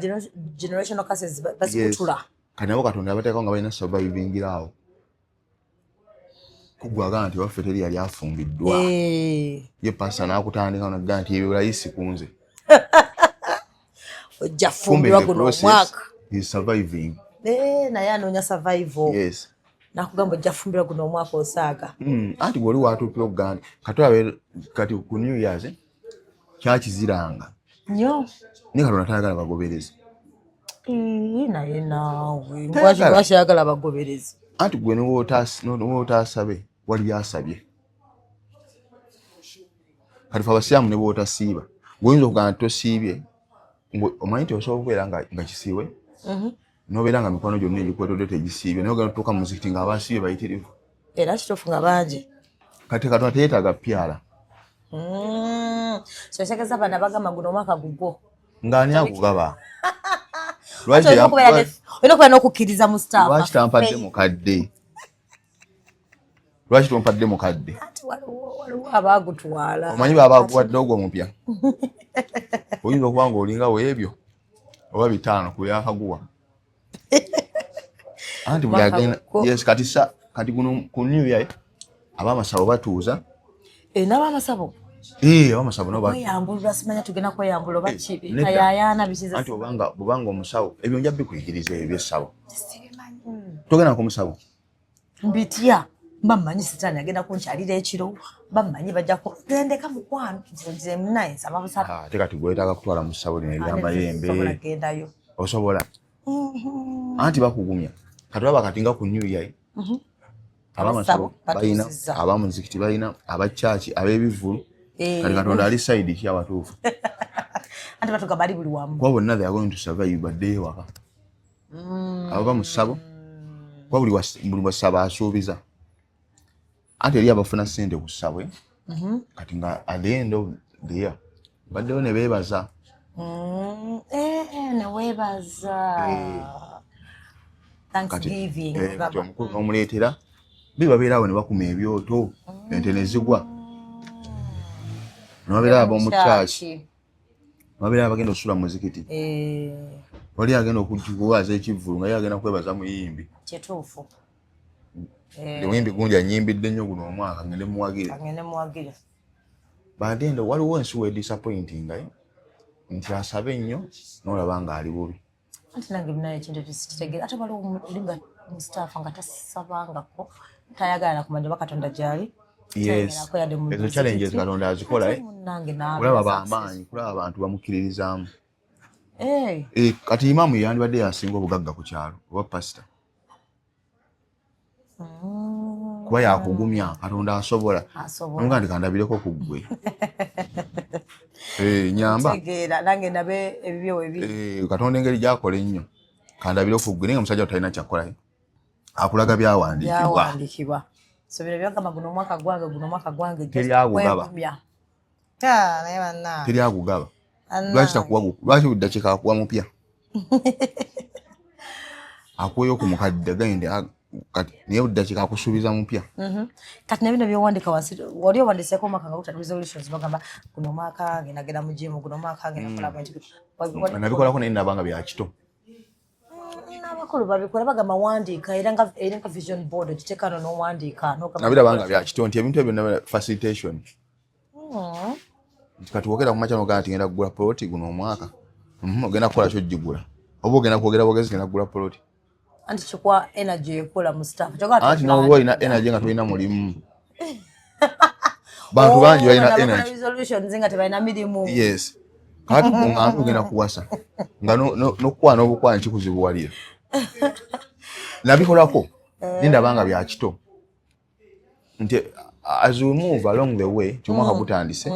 generational curses bazikutula kati nabo katonda yabateekawo nga balina survivingirawo kugwaga nti waffe teri yali afumbiddwa ye pastor n'akutandika naga nti ebyo layisi kunze ojja fumbirwa guno omwaka is surviving naye anoonya survival yes nakugamba ojja fumbirwa guno omwaka osaaga anti gwoli watuukira okugaa nti kati ku New Year's kyakiziranga nnyo naye katonda tayagala bagoberezi naye naawe lwakyayagala bagoberezi anti gwe niwootasabe wali asabye kati fe abasiraamu ne bootasiiba gweoyinza okugamba nti tosiibye omanyi nti osobola okubeera nga kisiiwe nobeera nga mikono gyonna egikwetodde tegisiibye naye ogenda otuuka mu muzikiti nga abasiibye bayitirivu era kituufu nga bangi kati katonda teyeetaaga pyala kyekitegeeza abaana bagamba guno omwaka gugwo ng'ani agugaba olina okubeera n'okukkiriza mu staff lwaki tampadde mukadde lwaki tompadde mukadde waliwo abaagutwala omanyi baba aguwadde ogwo mupya oyinza okuba nga olinga weebyo oba 5 ku byakaguwa anti buli agenda yes kati guno ku New Year ab'amasabo batuuza n'ab'amasabo abamasabo no kweyambulwa simanya tugenda kweyambula oba kibi tayayaana bikiza anti bubanga omusawo ebyo nja bikuyigiriza eby'essabo togenda ku musawo mbitya mba mmanyi sitaani agenda kunkyalira ekiro mba mmanyi bajja kugendeka mukwano nze munaye nsaba busatu ate kati gwetaaga kutwala mu ssabo lino ery'amayembe gendayo osobola anti bakugumya kati baba kati nga ku New Year abamasabo balina abamuzikiti balina abacaaki ab'ebivulu kati katonda ali side ki abatuufu anti batugamba ali buli wamu kuba bonna they are going to survive baddeyo waka abava mu ssabo kuba buli wasaba asuubiza anti eri abafuna ssente ku ssabwe kati nga at the end of the year baddeyo ne beebaza neweebaza Thanksgiving kati omukulu n'omuleetera babeerawo ne bakuma ebyoto ente ne zigwa nobabeera ab'omukyaki nobabeera abagenda okusula mu muzikiti wali agenda okuwaza ekivvulu nga ye agenda kwebaza muyimbi kituufu ewimbi gunja nyimbidde nnyo guno omwaka ngende muwagire badende waliwo ensi we disappointing nti asabe ennyo n'olaba ng'ali bubi anti nange binayo ekintu ekitegeera ate waliwo olinga mustaafa nga tasabangako tayagala kumanya oba katonda gyali yes ezo challenges katonda azikola kulaba bamaanyi kulaba abantu bamukkiririzaamu kati imaamu yandibadde yasinga obugagga ku kyalo oba pasita kuba yakugumya katonda asobola nga ndi kandabireko ku ggwe nyamba nange nabe ebibyo webi katonda engeri gyakola ennyo kandabireko ku ggwe naye nga omusajja talina kyakolayo akulaga byawandiikibwa so bino byagamba guno omwaka gwange teryagugaba lwaki buddakiika akuwa mupya akuweyo ku mukadde gende naye buddakiika akusuubiza mupya kati nebino byowandika wansi wali owandiseeko omwaka nga guta resolutions bagamba guno omwaka ngendagenda mu jimu guno omwaka nabikolako naye nabanga byakito n'abakulu babikola bagamba wandiika era nga vision board okiteekano n'owandiika nabirabanga byakito nti ebintu ebyo byonna facilitation nti kati wogera ku makya nogaa nti ngenda kugula poloti guno omwaka ogenda kukola kyojjigula oba ogenda kwogera bogezi ngenda kugula poloti anti kikwa energy ekola mu staff anti n'oba olina energy nga tolina mulimu bantu bangi balina energy resolutions nga tebalina mirimu yes kati kungantu ogenda kuwasa nga n'okukwana obukwana kikuzibuwalira nabikolako nindabanga byakito nti as we move along the way omwaka gutandise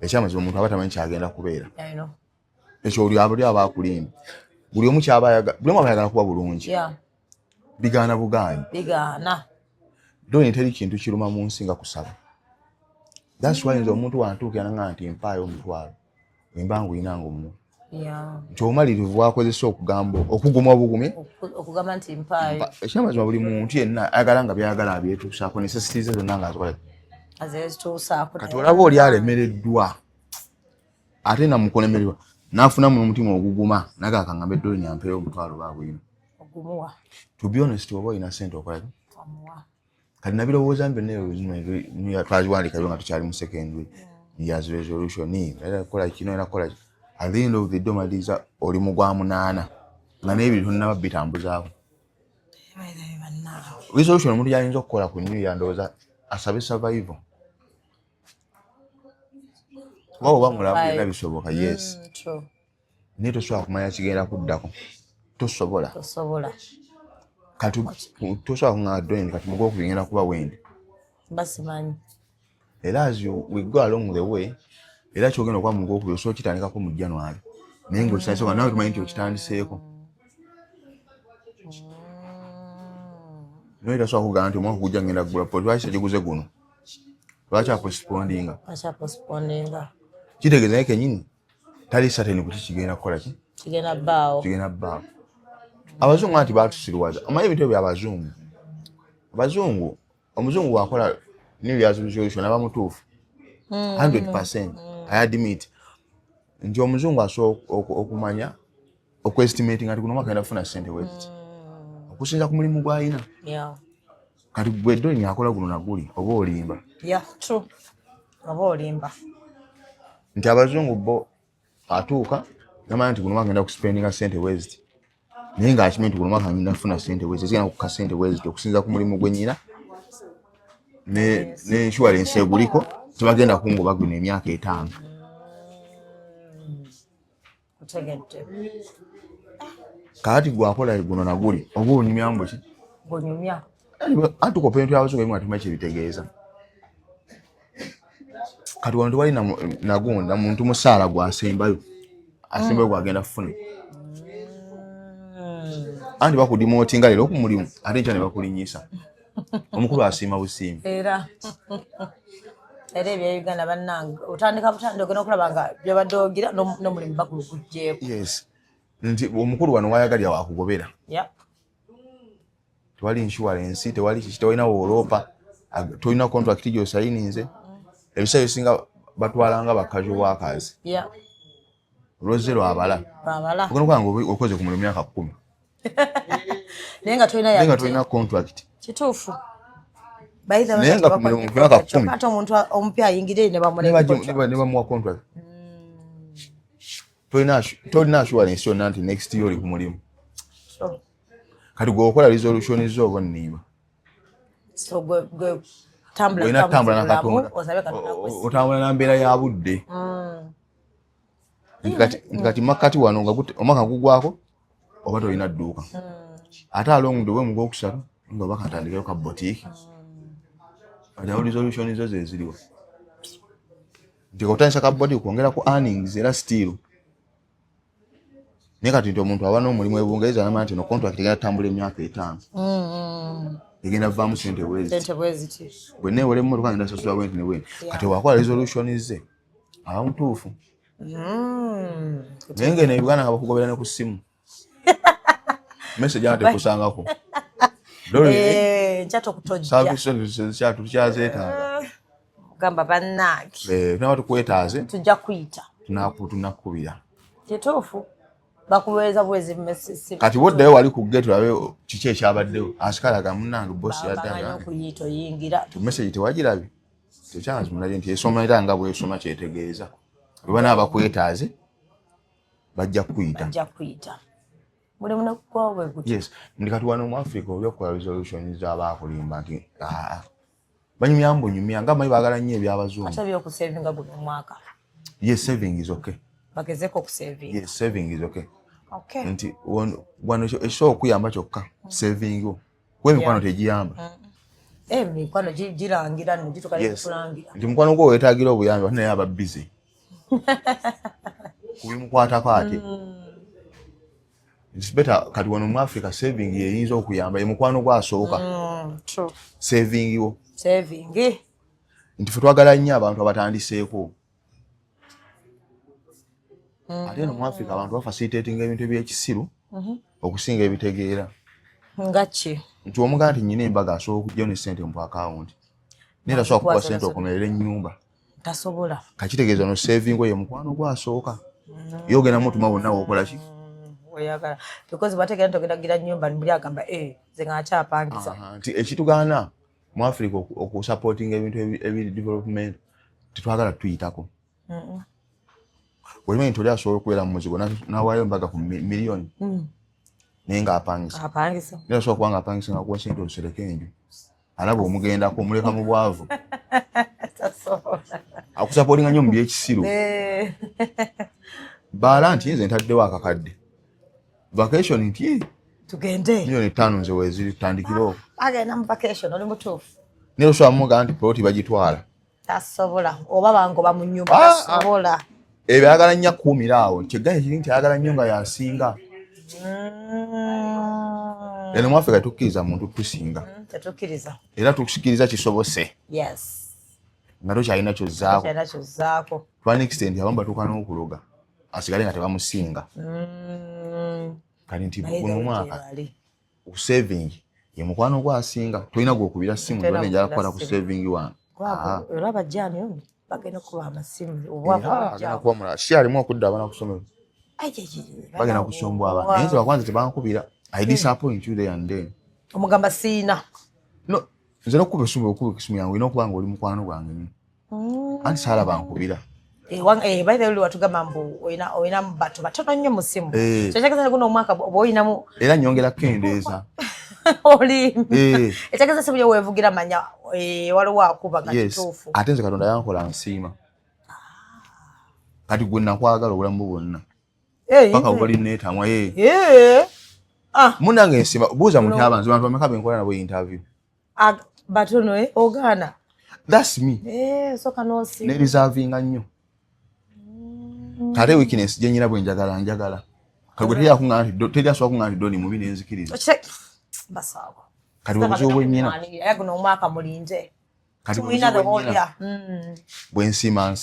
ekyamazima omuntu aba tamanyi kyagenda kubeera ekyo oli abali abakulimba buli omu kyabayagala buli omu abayagala kuba bulungi bigaana bugaanyi doni teri kintu kiruma mu nsi nga kusaba. That's why nze omuntu wantuukira nga nti mpaayo omutwalo embangu inanga omu kyomalirivu wakozesa okugamba okuguma obugumi okugamba nti mpaayo ekyamazima buli muntu yenna ayagala nga byayagala abyetuusaako necessities zonna nga azokola kati olaba oli alemereddwa ate namukolemererwa n'afunamu n'omutima oguguma nagakaŋŋamba eddoli nyampeeyo omutwalo baabwino ogumuwa. To be honest oba olina ssente okola kati nabirowooza mbe twaziwandiika nga tukyali mu secondary years resolution era kola kino era kola at the end of the day omaliza oli mu gwa 8 nga n'ebiri tonnaba bitambuzaako. Resolution omuntu yayinza okukola ku new year ndowooza asabe survival oba mulamu byonna bisoboka yes naye tosobola kumanya kigenda kuddako tosobola kati tosobola kuŋŋaŋa doni kati mugwoku bigenda kuba wendi basimanyi era as we go along the way era kyogenda okuba mugwoku osobola okitandikako mu January naye ng'okitandiseko nawe tumanyi nti okitandiseeko naye tasobola kugamba nti omwaka gujja ngenda kugula po lwaki tegiguze guno lwaki apostpondinga kitegeeza naye kenyini tali certain kuti kigenda kukola ki kigenda bbaawo abazungu anti batusiriwaza omanyi ebintu byabazungu omuzungu wakola new year's resolution aba mutuufu 100% I admit nti omuzungu asobola okumanya okuestimating ati guno mwaka agenda kufuna ssente weziti okusinza ku mulimu gw'alina kati gwe ddoni akola guno naguli oba olimba nti abazungu bo atuuka namanya nti guno mwaka agenda kuspendinga ssente weziti naye ng'akimanyi nti guno mwaka agenda kufuna ssente weziti zigenda kukka ssente weziti okusinza ku mulimu gwe nnyina ne insurance eguliko tebagenda kungoba guno emyaka 5 kaati gwakola guno naguli oba onyumya mbu ki antukopa ebintu byabazungu ebimu atumanyi kyebitegeeza kati wano tewali nagunda muntu musaala gwasembayo gwagenda kufuna anti bakudimotinga leero okumulimu ate nkya ne bakulinyisa omukulu asiima busiimi era ebya Uganda bannange otandika butandika ogenda okulaba nga byabadde ogira n'omulimu bagulugujjeeko nti omukulu wano wayagalya wakugobera tewali insurance tewali kiki tewalina wolopa tolina contract gyosayininze ebiseera ebisinga batwalanga bakazi workers olwezze lwabala ogenda okuba nga okoze ku mulimu myaka 10 naye nga tolina contract kituufu naye nga ku mulimu myaka 10 ate omuntu omupya ayingire ne bamuwa contract tolina assurance yonna nti next year oli ku mulimu kati gweokola resolution zo oba nniiba olina tambula na Katonda otambula na mbeera ya budde kati makkati wano nga omwaka gugwako oba tolina dduuka ate along the way mu gwokusatu nga oba katandikeyo ka boutique ajawo resolution zo zeziriwa nti otandisa ka boutique kwongera ku earnings era still naye kati nti omuntu aba n'omulimu ebungereza namanya nti no contract egenda tambula emyaka 5 egenda vaamu ssente bweziti bwe neewole emmotoka ngenda sasula bwenti ne bwenti kati wakola resolution ze aba mutuufu naye ngeno Uganda nga bakugobera ne ku ssimu message ate kusangako tukyazeetaaga gamba bannange tunaba tukwetaaze tujja kuyita tunakubira kituufu bakuweeza bwezi mmesi kati woddayo wali ku gate olabe kiki ekyabaddewo asikalaga munnange bossi yaddaokuyita oyingira message tewagirabye tekyazimulaje nti esoma era nga bwesoma kyetegeeza bwe bana abakwetaaze bajja kuyita mulimu nakugwawo bwe guti yes ndi kati wano mu Africa obyokukola resolution z'abaakulimba nti banyumya mbunyumya nga manyi baagala nnyo ebyabazungu ate byokusavinga guno omwaka yes saving is okay bagezeko okusaving yes saving is okay nti wano ekisobola okuyamba kyokka saving kuba emikwano tegiyamba emikwano girangira negituka nekulangira nti mukwano gwo weetaagira obuyambi ate naye aba busy kubimukwatako ate it's better kati wano mu Africa saving yeyinza okuyamba mukwano gwasooka saving wo nti ffe twagala nnyo abantu abatandiseeko ate no mu Africa abantu bafacilitating ebintu ebyekisiru okusinga ebitegeera ngaki nti omuganda nti nyina embaga asobola okujjayo ne ssente mu akawunti naye tasobola kukuba ssente okomerera ennyumba tasobola kakitegeeza no saving ye mukwano gwasooka yo ogenda mutuma wonna wookola ki oyagala because bategera ntogeragira nnyumba buli agamba ze ngaakyapangisa nti ekitugaana mu Africa okusupporting ebintu ebiri development tetwagala tuyitako waliwo nti oli asobola okubeera mu muzigo nawaayo embaga ku miliyoni naye ng'apangisa naye asobola kuba ng'apangisa nga kuwa sente osereka enju alaba omugendako omuleka mu bwavu akusupportinga nnyo mu byekisiru baala nti nze ntaddewo akakadde vacation nti tugende miliyoni 5 nze weeziri tutandikiro agenda mu vacation oli mutuufu naye osobola muga nti poloti bagitwala tasobola oba bangoba mu nnyumba tasobola ebyo ayagala nnyo akuumira awo kyegganya kiri nti ayagala nnyo nga yasinga eno mu Africa tukkiriza muntu tusinga tetukkiriza era tusikiriza kisobose nga tokyalina kyozzaako twan extent abamu batuuka n'okuloga asigale nga tebamusinga kati nti guno omwaka ku saving ye mukwano gwasinga tolina gwokubira simu olaba enjala kukwata ku saving wange olaba jjani bagenda kuba amasimu si alimu okudda abana kusomero bagenda kusombwa abana naye nze bakwanza tebankubira I disappoint you there and then omugamba siina no nze nokuba esimu okuba esimu yange olina okuba nga oli mukwano gwange nnyo anti saala bankubira by the way watugamba mbu oyina bato batono nnyo mu simu kyekitegeeza guno omwaka oba oyinamu era nyongera kendeeza oli ekitegeeza simu yo weevugira manya waliwo akuba nga kituufu ate nze Katonda yankola nsiima kati gwe nakwagala obulamu bwonna paka bwali neetamwa munange nsiima buuza muti abanzi bantu bameka benkola nabo interview batono ogaana that's me soka nosi ne reservinga nnyo kale weakness je nyina bwe njagala kale gwe yakunga nti teri asobola kunga nti doni mubi nenzikiriza basawa kale obuzo bwe nyina yaguno omwaka mulinze kale bwe nsiima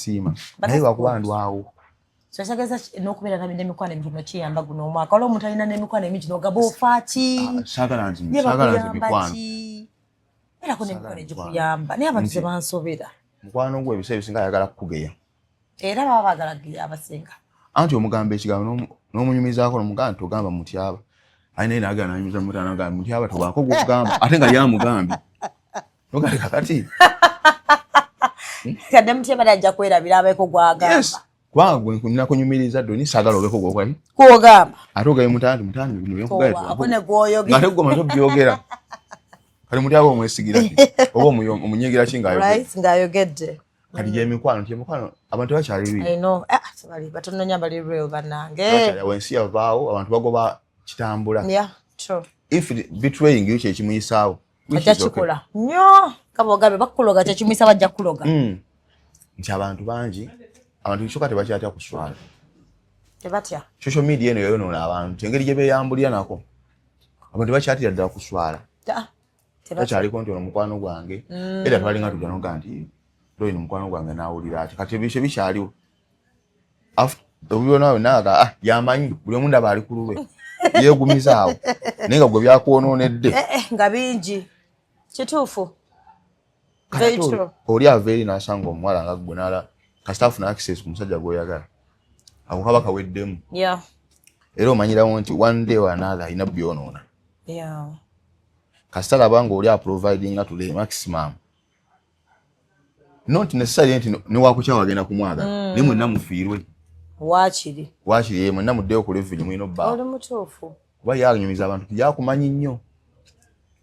naye wakuba ndwawo kyekitegeeza n'okubeera n'emikwano emitono kiyamba guno omwaka olwo omuntu alina n'emikwano emingi n'ogamba ofaaki saagala nti mikwano era ko n'emikwano egikuyamba naye abantu tebansobera mukwano gwe ebiseera ebisinga ayagala kugeya era baba baagala geya abasinga anti omugamba ekigambo n'omunyumizaako n'omugamba nti ogamba mutyaba alina yena agala nanyumiza mutana agamba mutyaba tobaako gw'okugamba ate nga yamugambye nogale kakati kadde mutyaba najja kwerabira abeeko gwagamba kubanga gwe nakunyumiriza ddoni saagala obeeko gw'okwali kwogamba ate ogaye mutana nti mutana bino ako ne gw'oyogera ate gwe omaze obyogera kale mutyaba omwesigira ki oba omunyigira ki ng'ayogedde kati gyemikwano abantu bakyali lwi batono nnyo abali real bannange wensi yavaawo abantu bagoba kitambula if betraying yo kyekimuyisaawo ajja kikola nnyo kabogabe bakuloga kyekimuyisa bajja kuloga nti abantu bangi abantu kisoka tebakyatya kuswala tebatya social media eno yoyonoona abantu engeri gye beeyambulira nako abantu tebakyatira ddala kuswala bakyaliko nti ono mukwano gwange era twalinga tujja noga nti loino mukwano gwange naawulira ati kati ebisho bikyaliwo obibonaawe naaga yamanyi buli omu ndaba ali ku lulwe yeegumizaawo naye nga gwe byakwonoonedde nga bingi kituufu oli ava eri n'asanga omuwala nga gwe nala kasita afuna access ku musajja gw'oyagala ako kaba kaweddemu era omanyirawo nti one day or another alina byonoona kasita laba nga oli aprovidinga to the maximum not necessarily nti newakukyawo agenda kumwagala naye mwenna mufiirwe waakiri ye mwenna muddeyo ku level mulina obbaawo oli mutuufu kuba yanyumiza abantu tiyakumanyi nnyo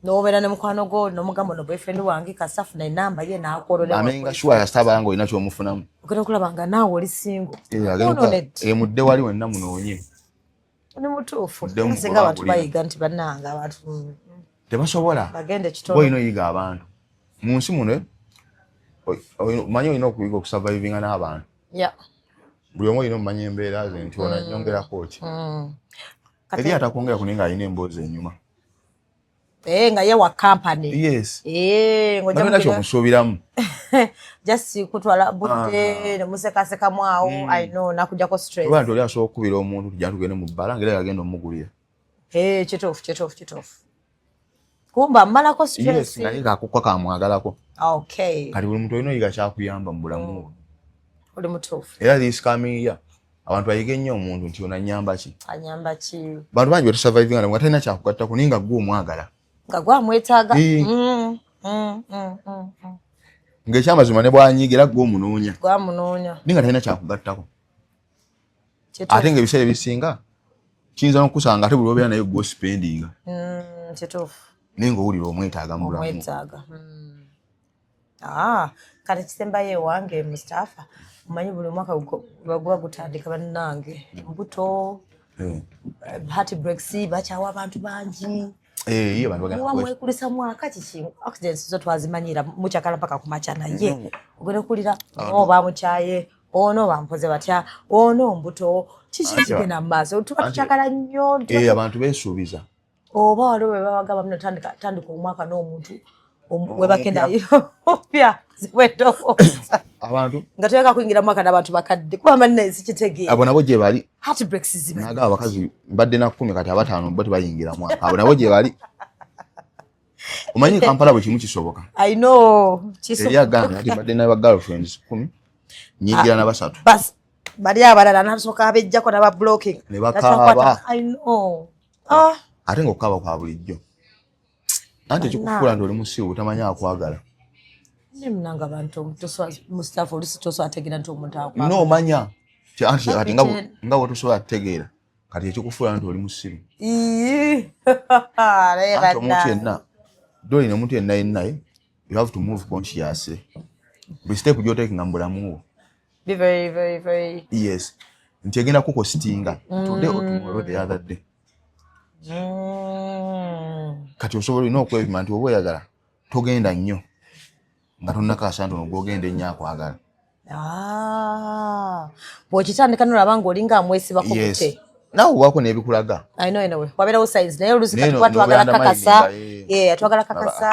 n'obeera ne mukwano gwo n'omugamba no boyfriend wange kasita afuna enamba ye n'akwololera amenga shuwa yasitaba nga olina kyomufunamu ogenda okulaba nga naawe oli singo mudde wali wenna munoonye oli mutuufu singa abantu bayiga nti bannange abantu tebasobola bagende kitono olina oyiga abantu mu nsi muno manyi olina okuyiga okusurvivinga n'abantu buli omu olina omumanya embeera ze nti ona nyongerako ki eri atakwongera ku ninga alina emboozi enyuma nga ye wa company yes ngoja nakyo musuubiramu just kutwala budde ne musekasekamu awo I know nakujjako stress abantu oli asobola okukubira omuntu tujja tugende mu bbala ngera yagenda omugulira kituufu kumba mmalako stress nga ye kakukwa kamwagalako okay kati buli muntu olina oyiga kyakuyamba mu bulamu oli mutuufu era lisikamiya abantu bayige nnyo omuntu nti onanyamba ki anyamba ki bantu bangi betusurvivinga nga talina kyakugattako naye nga gwe omwagala nga gwamwetaaga ng'ekyamazima ne bwanyiigira gwe omunoonya naye nga talina kyakugattako ate ng'ebiseera ebisinga kiyinza n'okusanga ate buli obeera naye gwe osipendinga kituufu naye ng'owulira omwetaaga mu bulamu kati kisembayo ewange Mustafa omanyi buli mwaka guba gutandika bannange embuto heartbreaks bakyawa abantu bangi mwamwekulisa mwaka kiki accidents zo twazimanyira mukyakala mpaka kumakya naye ogenda okulira oba mukyaye ono bampoze batya ono mbuto kiki kigenda mu maaso tuba tukyakala nnyo abantu beesuubiza oba waliwo webabagamba tandika omwaka n'omuntu webakendayo opya ziwedooza abantu nga toyaka kuyingira mwaka n'abantu bakadde kuba manne sikitegeera abo nabo gye bali heartbreaks ziba naga abakazi mbadde na 10 kati abataano bo tebayingira mwaka abo nabo gye bali omanyi Kampala bwe kimu kisoboka I know yagamba ati mbadde na girlfriends 10 nyigira na basatu bas bali abalala nasooka abejjako n'aba blocking ne bakaaba I know ate ng'okukaaba kwa bulijjo anti ekikufuula nti oli musiibu tamanya akwagala nemunanga bantu Mustafa olusi tosobola ategeera nti omuntu akwagala noomanya kati nga bwetusobola tutegeera kati ekikufuula nti oli musiibu anti omuntu yenna dolina omuntu yenna you have to move consciously buli step gy'oteekinga mu bulamu bwo be very very very yes nti egenda kukositinga today or tomorrow the other day kati osobola olina okwepima nti oba oyagala togenda nnyo nga tonnakaasa ntono gwogenda ennyo akwagala bw'okitandika nolaba ng'olinga amwesibako kute naawe obaako n'ebikulaga wabeerawo signs naye olusi kati tuba twagala kakasa twagala kakasa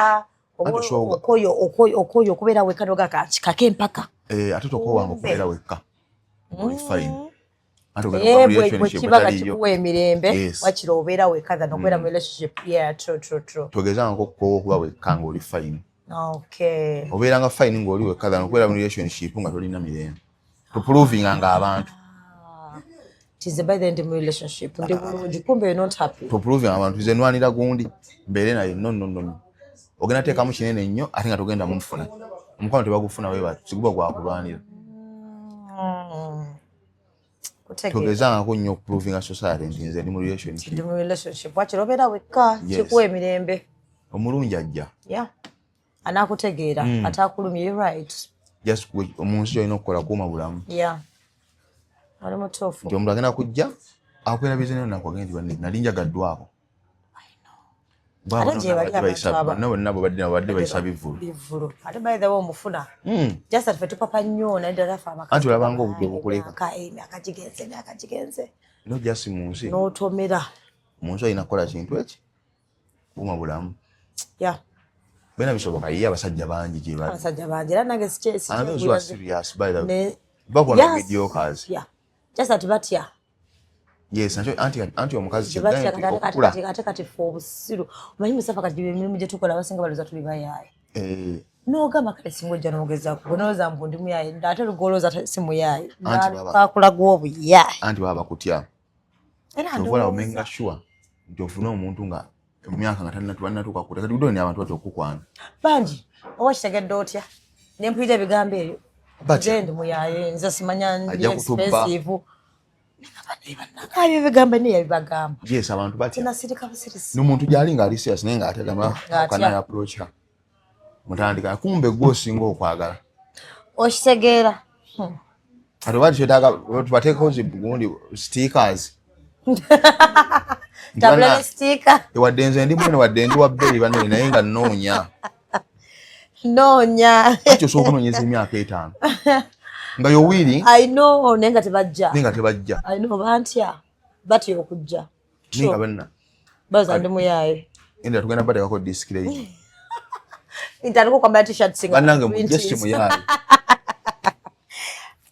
okoyo okubeera wekka noga kikako empaka ate tokowanga okubeera wekka oli fine bwekiba kikuwa emirembe wakira obeera wekka than okubeera mu relationship true togezanga okukowa okuba wekka ng'oli fine obeera nga fine ng'oli wekka than okubeera mu relationship nga tolina mirembe tuprovinga nga abantu tuprovinga abantu nze nwanira gundi mbeere naye no ogenda teekamu kinene nnyo ate nga togenda mumufuna omukwano tebagufuna webati siguba gwakulwanira togezangako nnyo okuprovinga society nti nze ndi mu relationship wakira obeera wekka kikuwa emirembe omulungi ajja anaakutegeera ataakulumye right just omunsi gyolina okukola kuuma bulamu ali mutuufu nti omuntu agenda kujja akwerabiza nenaku agendi nali njagaddwako nabo badde bayisa bivvulu ate bayithawo omufuna just ffe tupapa nnyo naye ddala ffe anti olabanga obudde obukuleka akakigenze no just mu nsi n'otomera mu nsi olina kukola kintu eki kuuma bulamu bena bisoboka ye abasajja bangi gye bali era nange bakona mediocres just ati batya yes anti omukazi ate kati fe obusiru omanyi Mustafa kati emirimu gye tukola abasinga balooza tuli bayaaye n'ogamba kale singa ojja n'ogezaako gonooza mbu ndi muyaaye ate lugolooza si muyaaye kakulaga obuyaaye anti baba bakutya okola omenga sure nti ofune omuntu nga emyaka nga tanatuuka kuta kati udoni abantu bati okukwana bangi oba kitegedde otya nempulira ebigambo ebyo nze ndi muyaaye nze simanya ndi expensive ebigambo neyabibagamba yes abantu batya nasirika busirisi n'omuntu gyali nga ali serious naye nga ategama kana approach her mutandika kumbe gwe osinga okwagala okitegeera ate bati kyetaaga tubateekako gundi stickers tabula sticker wadde nze ndi mwene wadde ndi wabberi banne naye nga noonya noonya ati osobola okunoonyeza emyaka 5 nga yo wili I know nenga tebajja I know bantya batyo okujja ninga banna baza ndi muyaye enda tugenda bade kako display intaliko kwamba t-shirt singa banange mu just muyaye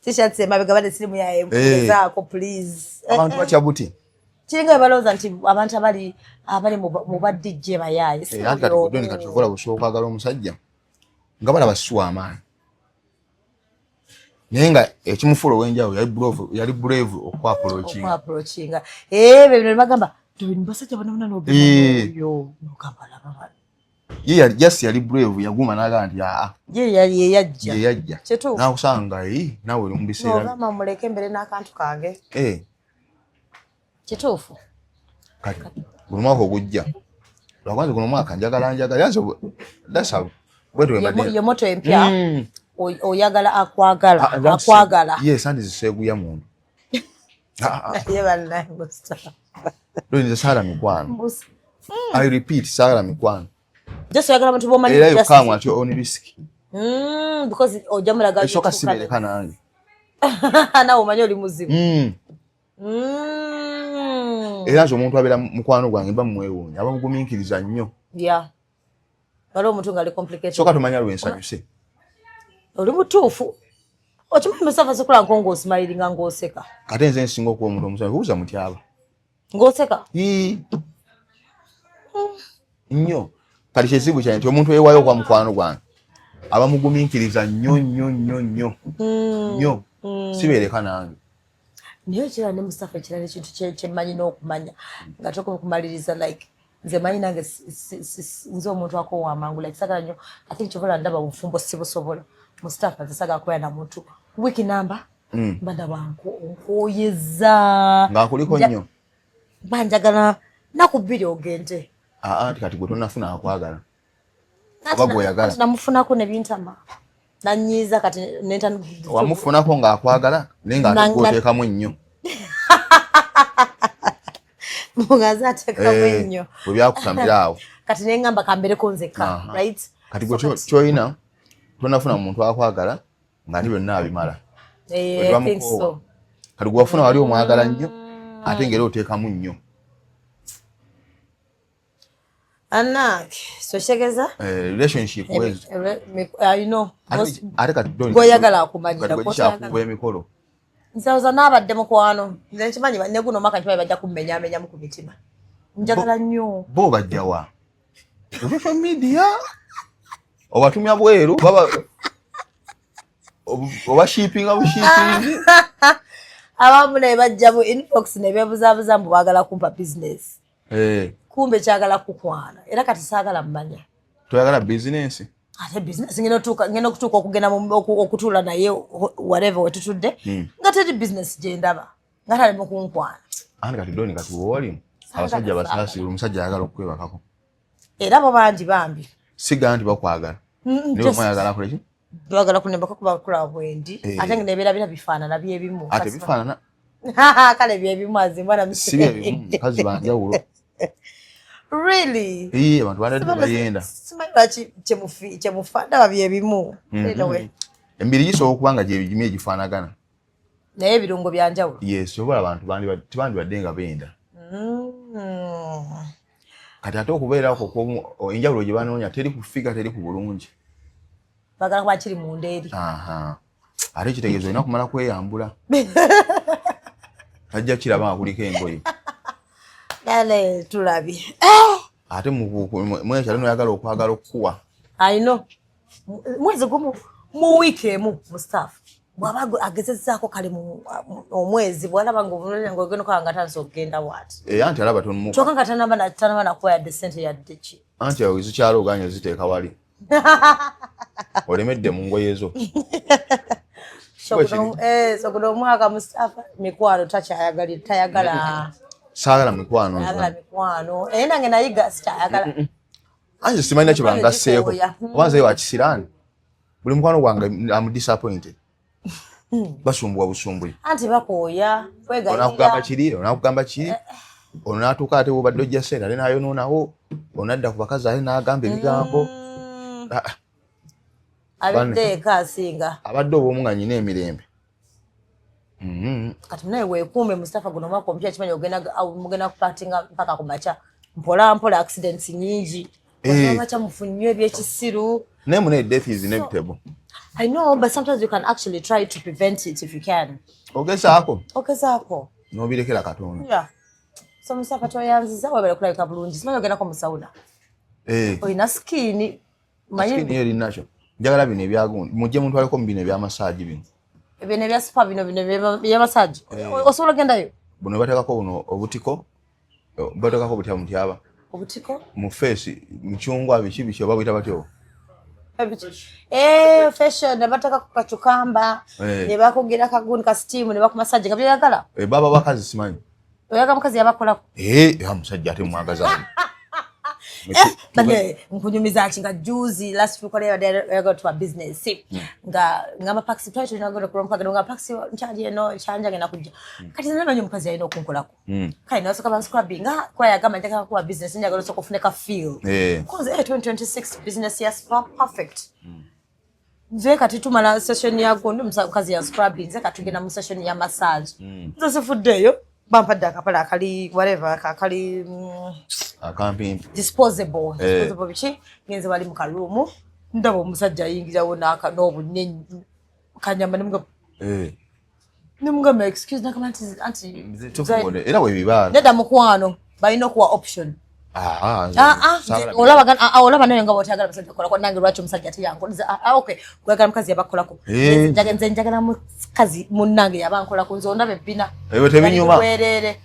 t-shirt sema begabade siri muyaye mpezako please abantu bachabuti Chinga baloza nti abantu abali mu badijje bayaye ati kudoni katovola bushoka agala omusajja nga bala baswa amaanyi nenga ekimufulo wenjawo yali brave okwaprochinga bino bagamba tubini basajja banona no yo nokambala baba ye just yali brave yaguma naga nti ye yali yajja chetu na kusanga nawe lumbiseera no mama muleke mbere n'akantu kange kituufu kati buli mwaka ogujja lwakwanza guno mwaka njagala yanso dasa bwetwe badde ye moto empya oyagala akwagala yes andi ziseguya muntu ye balla Mustafa lwini sala mikwano I repeat sala mikwano just oyagala abantu bomanyi just era yukamwa ati on risk because ojamula gaji soka sibere kana na omanyi oli muzibu era nzo omuntu abera mukwano gwange mba mwewonya abamugumiikiriza nnyo balo omuntu nga ali complicated soka tumanya lwensanyuse oli mutuufu okimanyi Mustafa zikula nkongo osmilinga ng'oseka kate nze nsinga okuba omuntu omusanyufu kubuza mutyaba ng'oseka nnyo kati kyezibu kyane nti omuntu ewayo kwa mukwano gwange abamugumiikiriza nnyo sibeereka nange naye ekirala ne Mustafa ekirala ekintu kyemmanyi n'okumanya nga tokumaliriza like nze manyi nange nze omuntu akowa amangu like sagala nnyo ate kyobola ndaba bufumbo sibusobola Mustafa nze sagala kubeera na muntu wiki namba mba ndaba nkoyeza nga kuliko nnyo banjagala naku bbiri ogende kati gwe tonafuna akwagala oba gweoyagala namufunako ne bintama nanyiiza kati wamufunako ng'akwagala naye ng'ateekamu ennyo mugaza ateekamu ennyo bwe byakutambira awo kati naye ngamba kambereko nzekka right kati gwe kyolina tonafuna muntu akwagala ng'ati byonna abimala kati gwe wafuna wali omwagala nnyo ate ngeri oteekamu nnyo Anaki, so shegeza? Relationship ways. I know. Ate kati doni. Goyagala akumanyira ko kyakuba emikolo. Nsaza nabadde mukwano. Nze nkimanyi ne guno maka nkimanyi bajja kumenya mu kumitima. Njagala nnyo. Bo bajja wa. Social media. Obatumya bweru baba oba shipping. Abamu ne bajja mu inbox ne bebuzabuza mbu bagala kumpa business. Kumbe kyagala kukwana era kati saagala mmanya toyagala business ate business ngeno kutuuka okugenda okutuula naye whatever wetutudde nga teri business gyendaba nga tali mukunkwana andi kati doni kati wooli abasajja basaasi omusajja ayagala okwebakako era bo bangi bambi siga nti bakwagala niwe mwayagala kuleki bagala kunembako kubakula bwendi ate ngenebeera bifaanana byebimu ate bifaanana kale byebimu azimbwana si byebimu kazi banjawulo Really? Iya, abantu badde bayenda. Simanyi lwaki kyemufanda babyebimu. Anyway. Embiri gisobola okuba nga gyebigimi egifaanagana. Naye ebirungo byanjawulo. Yes, obola abantu tibandibadde nga benda. Kati ate okubeerako enjawulo gye banoonya teri kufiga teri ku bulungi. Bagala kuba kiri munda eri. Ate ekitegeezo olina kumala kweyambula. Tajja kiraba nga kuliko engoye. Yale tulabye. Ate mwezi alino yagala okwagala okuwa. I know. Mwezi gumu mu week emu Mustafa. Bwaba agezezzaako kale mu omwezi bwalaba ng'obunene ng'ogenda okanga tanso okugenda wati. Anti alaba tonmuka. Kyokka nga tanaba nakuwa yadde ssente yadde ki. Anti awo ezikyalo oganye oziteeka wali. Olemedde mu ngoye zo. Sokuno omwaka Mustafa mikwano tayagala. Saagala mikwano. Saagala mikwano. Nange nayiga sitayagala. Anje simanyi nakyo bangasseeko. Obanze wa kisiraani. Buli mukwano gwange am disappointed. Basumbwa busumbuli. Anti bakooya. Onakugamba kiri, onakugamba kiri. Ono n'atuuka ate bw'obadde ojja ssente ate n'ayonoonawo. Onadda ku bakazi ate n'agamba ebigambo. Abadde eka asinga. Abadde obw'omu nga nnyina emirembe. kati naye weekuume Mustafa guno mwaka ompya kimanyi mugenda kupatinga mpaka kumaca mpola mpola accidents nyingi maca mufunywe ebyekisiru naye mune death is inevitable. I know, but sometimes you can actually try to prevent it if you can. Ogezaako nobirekera Katonda. So Mustafa toyanziza wabera kulabika bulungi simanyi ogenda ko musawuda oyina skin skin yeri nacho njagala bino ebyagundi mujje muntu aliko mbino ebya massage bino ebya spa bino bya massage osobola gendayo buno batekako buno obutiko batekako butya mutyaba obutiko mu face mchungwa bichi oba bita batyo fashion ne bataka kukachukamba ne bakugira kagundi ka steam ne bakumassage kabya yagala baba bakazi simanyi oyaga mukazi yabakola ya musajja ate mwagaza bane nkunyumiza chinga juzi last week I got to a business nga ngama paxi twaito inagoda kurompa nga paxi nchaje no chanja ngena kujja kati nana nyo mukazi ayino kunkolako kai naso kama scrubbing kwa ya kama ndaka kwa business nyagoda soko funeka feel cause 2026 business yes perfect nze kati tumala session yako ndo mukazi ya scrubbing nze katugena mu session ya massage nzo sifuddeyo bampadde akapala akali whatever akali camping disposable bichi ngenze bali mu kalumu ndabo omusajja ayingirawo naka n'obunene kanyamba nimuga excuse nakama anti tufode era we bibala neda mukwano balina kuwa option olaba nayo nga botagala musajja kola ko nange lwaki omusajja ati yanko okay kwegala mukazi yabakolako njagala mukazi munnange yabankolako nzo ndabe bina ewe tebinyuma werere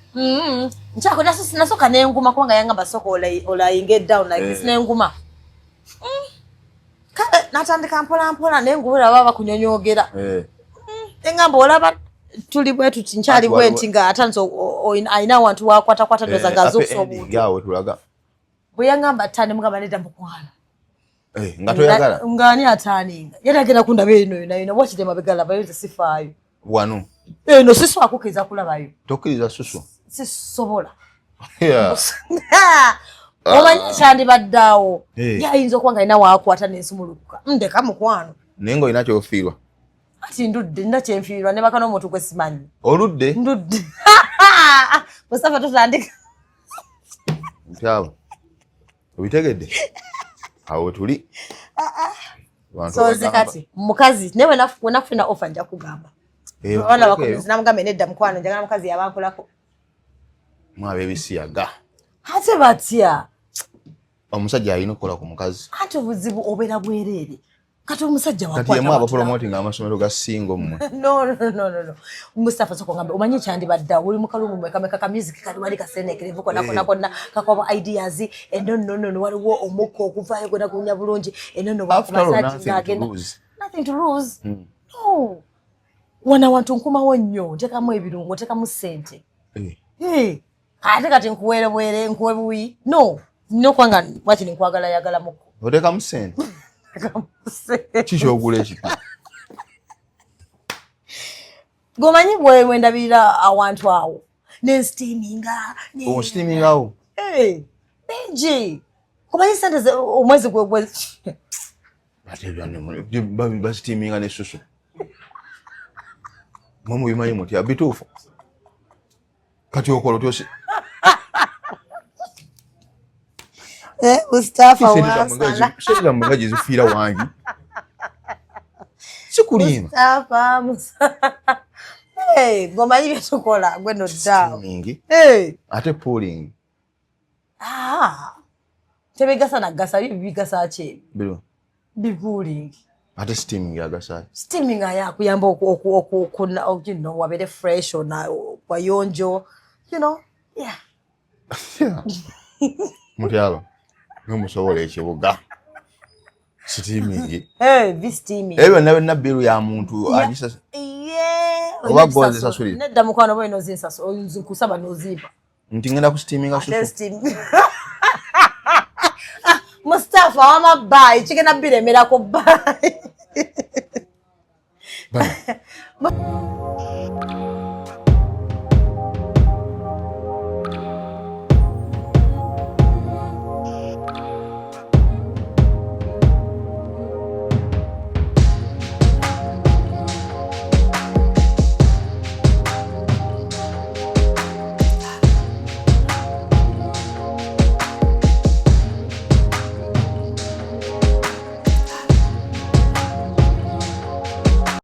nchako nasoka nenguma kubanga yangamba soko olayinge down like this nenguma kale natandika mpola nengubira baba kunyonyogera engamba olaba tuli bwetu tinchali bwenti nga atanzo aina wantu wakwata doza ngazo yawe tulaga buyangamba tani mugamba neda mukwana ngato yagala ngani ataninga yatagenda kunda beno nayo wachite mabegala bayonze sifayo wano no siso akukeza kulabayo tokkiriza susu sisobola omanyi chandi baddawo yayinza okwanga ina wakwata n'ensumulukuka ndeka mukwano nengo inacho ofirwa ati ndudde ndakyemfiirwa ne bakano omuntu kwesimanyi oludde ndudde Mustafa tutandika mtyaba obitegedde awo tuli so zekati mukazi newe nafuna offer nja kugamba ona bakozi namugamba nedda mukwano njagala mukazi yabankolako mwabe bisiyaga ate batya omusajja ayina okukola ku mukazi ate obuzibu obera bwerere kati omusajja wakwata kati yemwe abapromoting amasomero ga singo mmwe no Mustafa soko ngambe umanyi kyandi badda uli mukalumu mwekameka ka music kali wali kasenekerevu kona kakoba ideas no waliwo omukko okuvayo gona kunya bulungi no wakumasaji ngagenda nothing to lose no wana wantu nkumawo nnyo ntekamu ebirungo ntekamu sente ate kati nkuwerebwere nkuwebuyi no kwanga wati ninkwagala yagala mukko otekamu sente chichogula ekipi gomanyi bwe ndabira awantu awo nesteaminga awo benji gomanyi sente omwezi gwegwezi basiteaminga nesusu mwamu bimanyi muti abituufu kati okola otyosi Mustafa wasala sera mgaji zifira wangi sikulima Mustafa ngoma hivi tukola gweno dawo mingi ate pulling tebegasa na gasa bigasa ache bipulling ate steaming ya gasa steaming ya kuyamba okuna wabere fresh na wayonjo mutyalo nomusobola ekibuga steaming steaming ebyo na biru ya muntu ajisa oba goze sasuli nedda mukwano boy nozinsaso oyinzukusaba noziba nti ngenda ku steaming susu Mustafa wama bye chikena biremera ko bye